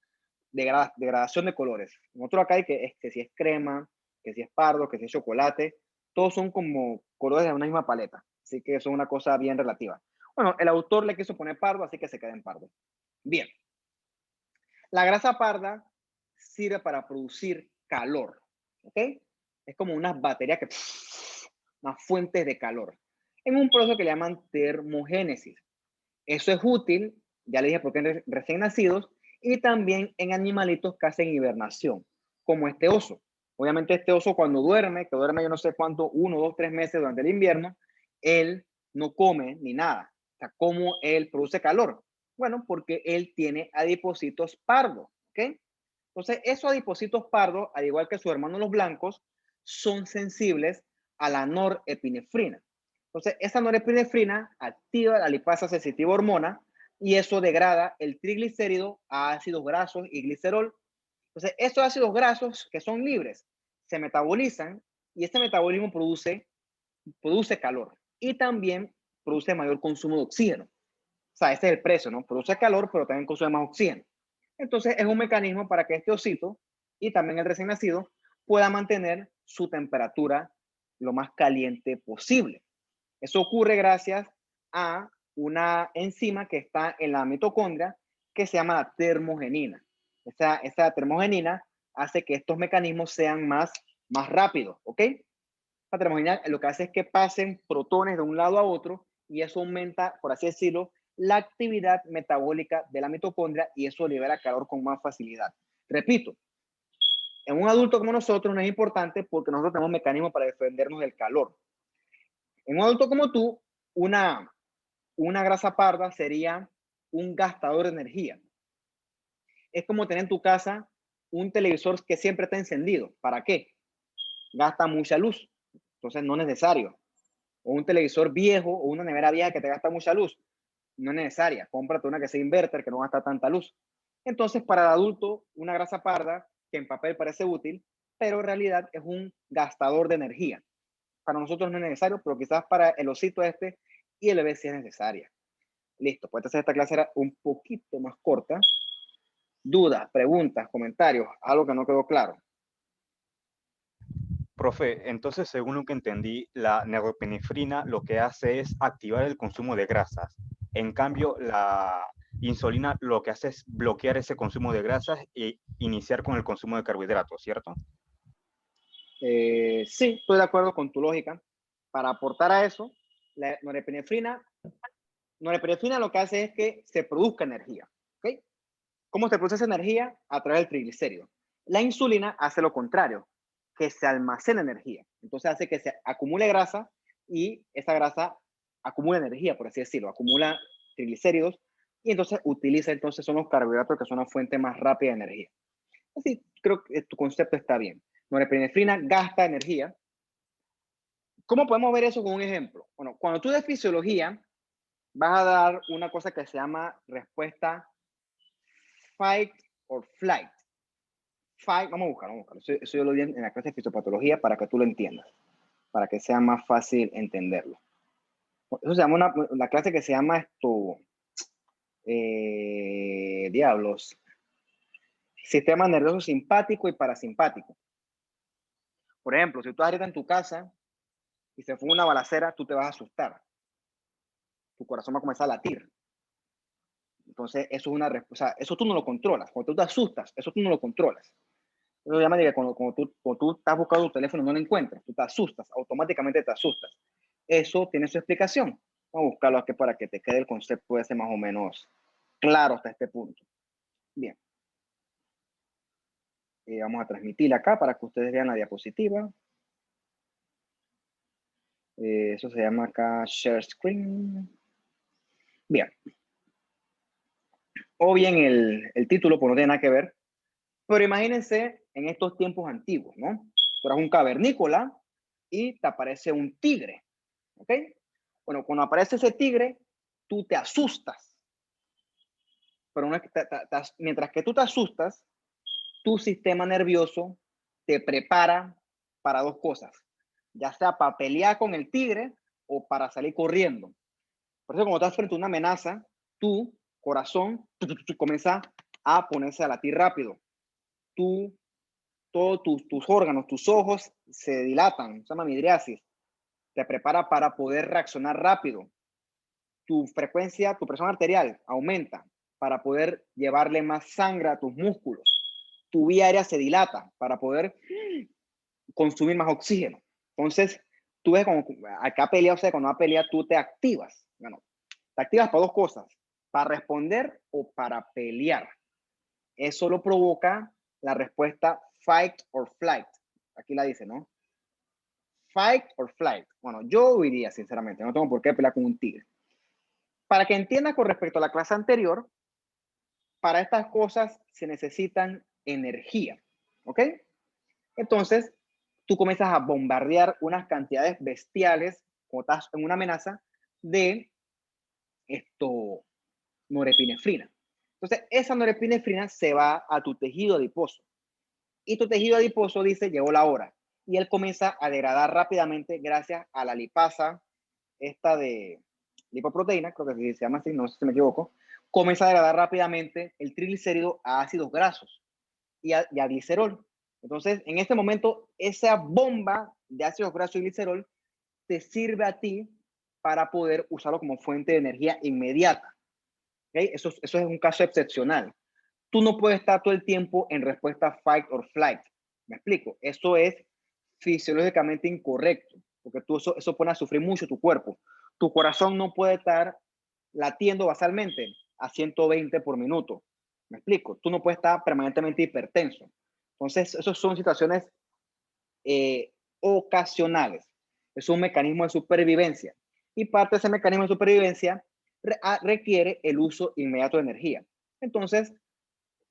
degradación de colores. Nosotros acá hay que si es crema, que si es pardo, que si es chocolate, todos son como colores de una misma paleta, así que eso es una cosa bien relativa. Bueno, el autor le quiso poner pardo, así que se queda en pardo. Bien. La grasa parda sirve para producir calor, ¿ok? Es como unas baterías que, unas fuentes de calor, en un proceso que le llaman termogénesis. Eso es útil, ya le dije porque en recién nacidos, y también en animalitos que hacen hibernación, como este oso. Obviamente este oso cuando duerme, que duerme yo no sé cuánto, 1, 2, 3 meses durante el invierno, él no come ni nada. O sea, ¿cómo él produce calor? Bueno, porque él tiene adipocitos pardos, ¿ok? Entonces, esos adipocitos pardos, al igual que sus hermanos los blancos, son sensibles a la norepinefrina. Entonces, esa norepinefrina activa la lipasa sensitiva hormona y eso degrada el triglicérido a ácidos grasos y glicerol. Entonces, estos ácidos grasos que son libres se metabolizan y este metabolismo produce calor y también produce mayor consumo de oxígeno. O sea, este es el precio, ¿no? Produce calor, pero también consume más oxígeno. Entonces, es un mecanismo para que este osito y también el recién nacido pueda mantener su temperatura lo más caliente posible. Eso ocurre gracias a una enzima que está en la mitocondria que se llama la termogenina. Esa termogenina hace que estos mecanismos sean más rápidos, ¿ok? La termogenina lo que hace es que pasen protones de un lado a otro y eso aumenta, por así decirlo, la actividad metabólica de la mitocondria y eso libera calor con más facilidad. Repito, en un adulto como nosotros no es importante porque nosotros tenemos mecanismos para defendernos del calor. En un adulto como tú, una grasa parda sería un gastador de energía. Es como tener en tu casa un televisor que siempre está encendido. ¿Para qué? Gasta mucha luz. Entonces no es necesario. O un televisor viejo o una nevera vieja que te gasta mucha luz. No es necesaria. Cómprate una que sea inverter, que no gasta tanta luz. Entonces, para el adulto, una grasa parda, que en papel parece útil, pero en realidad es un gastador de energía. Para nosotros no es necesario, pero quizás para el osito este y el bebé sí es necesaria. Listo, pues entonces esta clase era un poquito más corta. Dudas, preguntas, comentarios, algo que no quedó claro. Profe, entonces, según lo que entendí, la norepinefrina lo que hace es activar el consumo de grasas. En cambio, la insulina lo que hace es bloquear ese consumo de grasas e iniciar con el consumo de carbohidratos, ¿cierto? Sí, estoy de acuerdo con tu lógica. Para aportar a eso, la norepinefrina lo que hace es que se produzca energía. ¿Okay? ¿Cómo se produce esa energía? A través del triglicérido. La insulina hace lo contrario, que se almacena energía. Entonces hace que se acumule grasa y esa grasa acumula energía, por así decirlo, acumula triglicéridos y entonces son los carbohidratos que son una fuente más rápida de energía. Así, creo que tu concepto está bien. Norepinefrina gasta energía. ¿Cómo podemos ver eso con un ejemplo? Bueno, cuando tú de fisiología vas a dar una cosa que se llama respuesta fight or flight. Fight, vamos a buscarlo. Eso yo lo di en la clase de fisiopatología para que tú lo entiendas, para que sea más fácil entenderlo. Eso se llama la clase que se llama diablos, sistema nervioso simpático y parasimpático. Por ejemplo, si tú estás ahorita en tu casa y se fue una balacera, tú te vas a asustar. Tu corazón va a comenzar a latir. Entonces, eso es una respuesta. Eso tú no lo controlas. Cuando tú te asustas, eso tú no lo controlas. Eso se llama que cuando tú estás buscando tu teléfono y no lo encuentras, tú te asustas, automáticamente te asustas. Eso tiene su explicación. Vamos a buscarlo aquí para que te quede el concepto ese más o menos claro hasta este punto. Bien. Vamos a transmitirla acá para que ustedes vean la diapositiva. Eso se llama acá Share Screen. Bien. O bien el título, pues no tiene nada que ver. Pero imagínense en estos tiempos antiguos, ¿no? Tú eres un cavernícola y te aparece un tigre, ¿ok? Bueno, cuando aparece ese tigre, tú te asustas. Pero mientras que tú te asustas, tu sistema nervioso te prepara para dos cosas, ya sea para pelear con el tigre o para salir corriendo. Por eso, cuando estás frente a una amenaza, tu corazón comienza a ponerse a latir rápido. Todos tus órganos, tus ojos se dilatan, se llama midriasis. Te prepara para poder reaccionar rápido. Tu frecuencia, tu presión arterial aumenta para poder llevarle más sangre a tus músculos. Tu vía aérea se dilata para poder consumir más oxígeno. Entonces, tú ves como acá pelea, o sea, cuando va a pelear, tú te activas. Bueno, te activas para dos cosas, para responder o para pelear. Eso lo provoca la respuesta fight or flight. Aquí la dice, ¿no? Fight or flight. Bueno, yo huiría, sinceramente. No tengo por qué pelear con un tigre. Para que entiendas con respecto a la clase anterior, para estas cosas se necesitan energía. ¿Ok? Entonces, tú comienzas a bombardear unas cantidades bestiales, como estás en una amenaza, de norepinefrina. Entonces, esa norepinefrina se va a tu tejido adiposo. Y tu tejido adiposo dice, llegó la hora. y él comienza a degradar rápidamente gracias a la lipasa, esta de lipoproteína, creo que se llama así, no sé si me equivoco, comienza a degradar rápidamente el triglicérido a ácidos grasos y a glicerol. Entonces, en este momento, esa bomba de ácidos grasos y glicerol te sirve a ti para poder usarlo como fuente de energía inmediata. ¿Okay? Eso es un caso excepcional. Tú no puedes estar todo el tiempo en respuesta fight or flight. ¿Me explico? Eso es fisiológicamente incorrecto, porque eso pone a sufrir mucho tu cuerpo. Tu corazón no puede estar latiendo basalmente a 120 por minuto. ¿Me explico? Tú no puedes estar permanentemente hipertenso. Entonces, esas son situaciones ocasionales. Es un mecanismo de supervivencia. Y parte de ese mecanismo de supervivencia requiere el uso inmediato de energía. Entonces,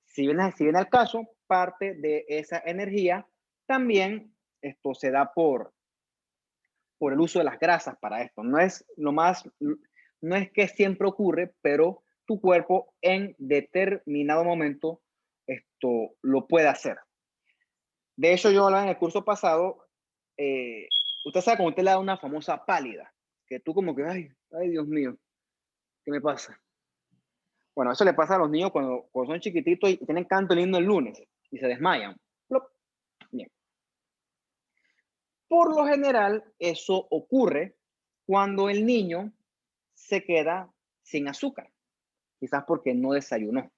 si viene al caso, parte de esa energía también esto se da por el uso de las grasas para esto. No es que siempre ocurre, pero tu cuerpo en determinado momento esto lo puede hacer. De hecho, yo hablaba en el curso pasado, usted sabe cuando usted le da una famosa pálida, que tú como que, ay Dios mío, ¿qué me pasa? Bueno, eso le pasa a los niños cuando son chiquititos y tienen canto lindo el lunes y se desmayan. ¡Plop! Bien. Por lo general, eso ocurre cuando el niño se queda sin azúcar, quizás porque no desayunó.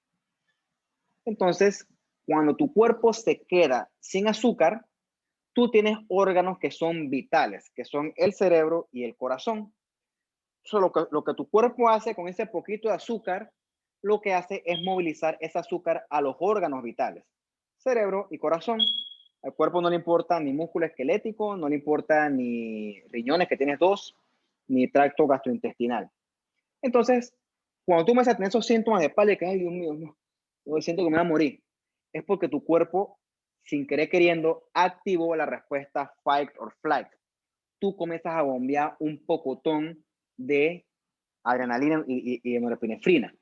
Entonces, cuando tu cuerpo se queda sin azúcar, tú tienes órganos que son vitales, que son el cerebro y el corazón. Lo que tu cuerpo hace con ese poquito de azúcar, lo que hace es movilizar ese azúcar a los órganos vitales, cerebro y corazón. Al cuerpo no le importa ni músculo esquelético, no le importa ni riñones, que tienes dos, ni tracto gastrointestinal. Entonces, cuando tú comienzas a tener esos síntomas de pálida, que, ay Dios mío, no, yo siento que me voy a morir, es porque tu cuerpo, sin querer queriendo, activó la respuesta fight or flight. Tú comienzas a bombear un pocotón de adrenalina y de norepinefrina.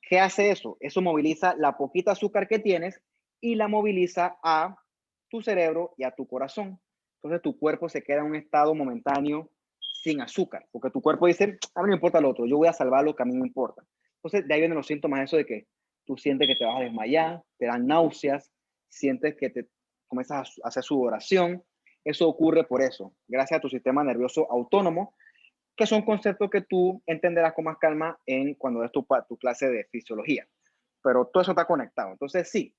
¿Qué hace eso? Eso moviliza la poquita azúcar que tienes y la moviliza a tu cerebro y a tu corazón. Entonces tu cuerpo se queda en un estado momentáneo sin azúcar, porque tu cuerpo dice, a mí no me importa lo otro, yo voy a salvar lo que a mí me importa. Entonces de ahí vienen los síntomas, eso de que tú sientes que te vas a desmayar, te dan náuseas, sientes que te comienzas a hacer sudoración. Eso ocurre por eso, gracias a tu sistema nervioso autónomo, que son conceptos que tú entenderás con más calma cuando des tu clase de fisiología. Pero todo eso está conectado. Entonces, sí,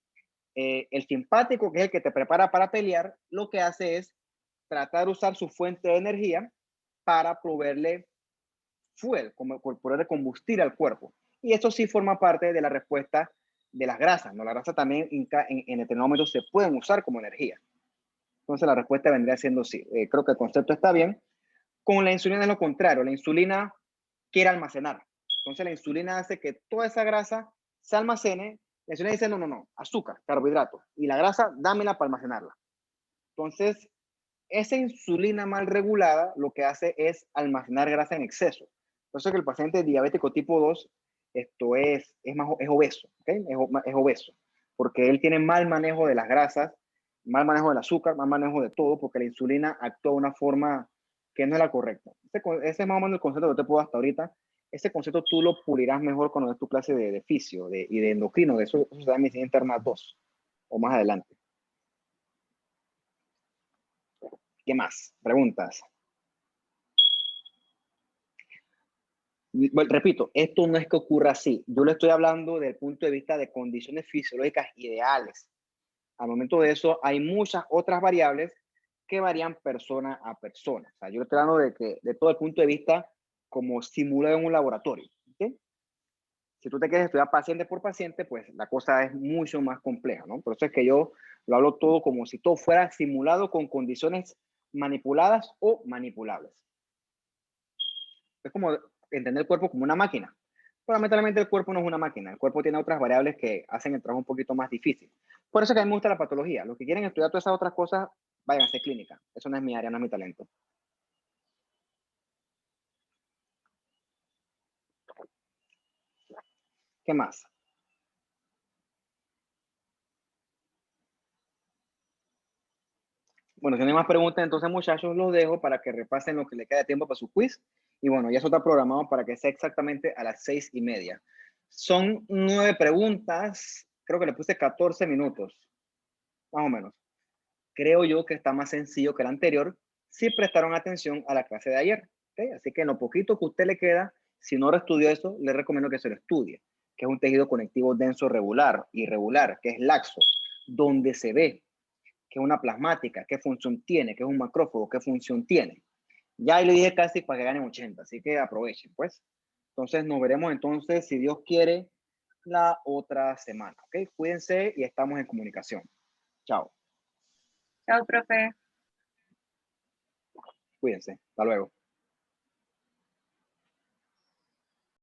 el simpático, que es el que te prepara para pelear, lo que hace es tratar de usar su fuente de energía para proveerle fuel, como poder combustible al cuerpo. Y eso sí forma parte de la respuesta de las grasas, ¿no? Las grasas también en determinado momento se pueden usar como energía. Entonces la respuesta vendría siendo sí. Creo que el concepto está bien. Con la insulina es lo contrario. La insulina quiere almacenar. Entonces la insulina hace que toda esa grasa se almacene. La insulina dice, no, azúcar, carbohidrato. Y la grasa, dámela para almacenarla. Entonces, esa insulina mal regulada lo que hace es almacenar grasa en exceso. Por eso que el paciente diabético tipo 2 esto es obeso, ¿okay? Es obeso, porque él tiene mal manejo de las grasas, mal manejo del azúcar, mal manejo de todo, porque la insulina actúa de una forma que no es la correcta. Ese es más o menos el concepto que te puedo hasta ahorita. Ese concepto tú lo pulirás mejor cuando des tu clase de fisio y de endocrino, de eso se da en medicina interna 2 o más adelante. ¿Qué más? Preguntas. Bueno, repito, esto no es que ocurra así. Yo le estoy hablando desde el punto de vista de condiciones fisiológicas ideales. Al momento de eso, hay muchas otras variables que varían persona a persona. O sea, yo le estoy hablando de todo el punto de vista como simulado en un laboratorio. ¿Okay? Si tú te quieres estudiar paciente por paciente, pues la cosa es mucho más compleja, ¿no? Por eso es que yo lo hablo todo como si todo fuera simulado con condiciones manipuladas o manipulables. Es como entender el cuerpo como una máquina. Fundamentalmente el cuerpo no es una máquina. El cuerpo tiene otras variables que hacen el trabajo un poquito más difícil. Por eso que a mí me gusta la patología. Los que quieren estudiar todas esas otras cosas, vayan a hacer clínica. Eso no es mi área, no es mi talento. ¿Qué más? Bueno, si no hay más preguntas, entonces muchachos, los dejo para que repasen lo que le queda de tiempo para su quiz. Y bueno, ya eso está programado para que sea exactamente a las 6:30. Son 9 preguntas, creo que le puse 14 minutos, más o menos. Creo yo que está más sencillo que el anterior, si prestaron atención a la clase de ayer. ¿Okay? Así que en lo poquito que a usted le queda, si no estudió eso, le recomiendo que se lo estudie, que es un tejido conectivo denso regular, irregular, que es laxo, donde se ve, que es una plasmática, qué función tiene, que es un macrófago, qué función tiene. Ya ahí le dije casi para que ganen 80, así que aprovechen, pues. Entonces nos veremos entonces, si Dios quiere, la otra semana, ¿ok? Cuídense y estamos en comunicación. Chao. Chao, profe. Cuídense. Hasta luego.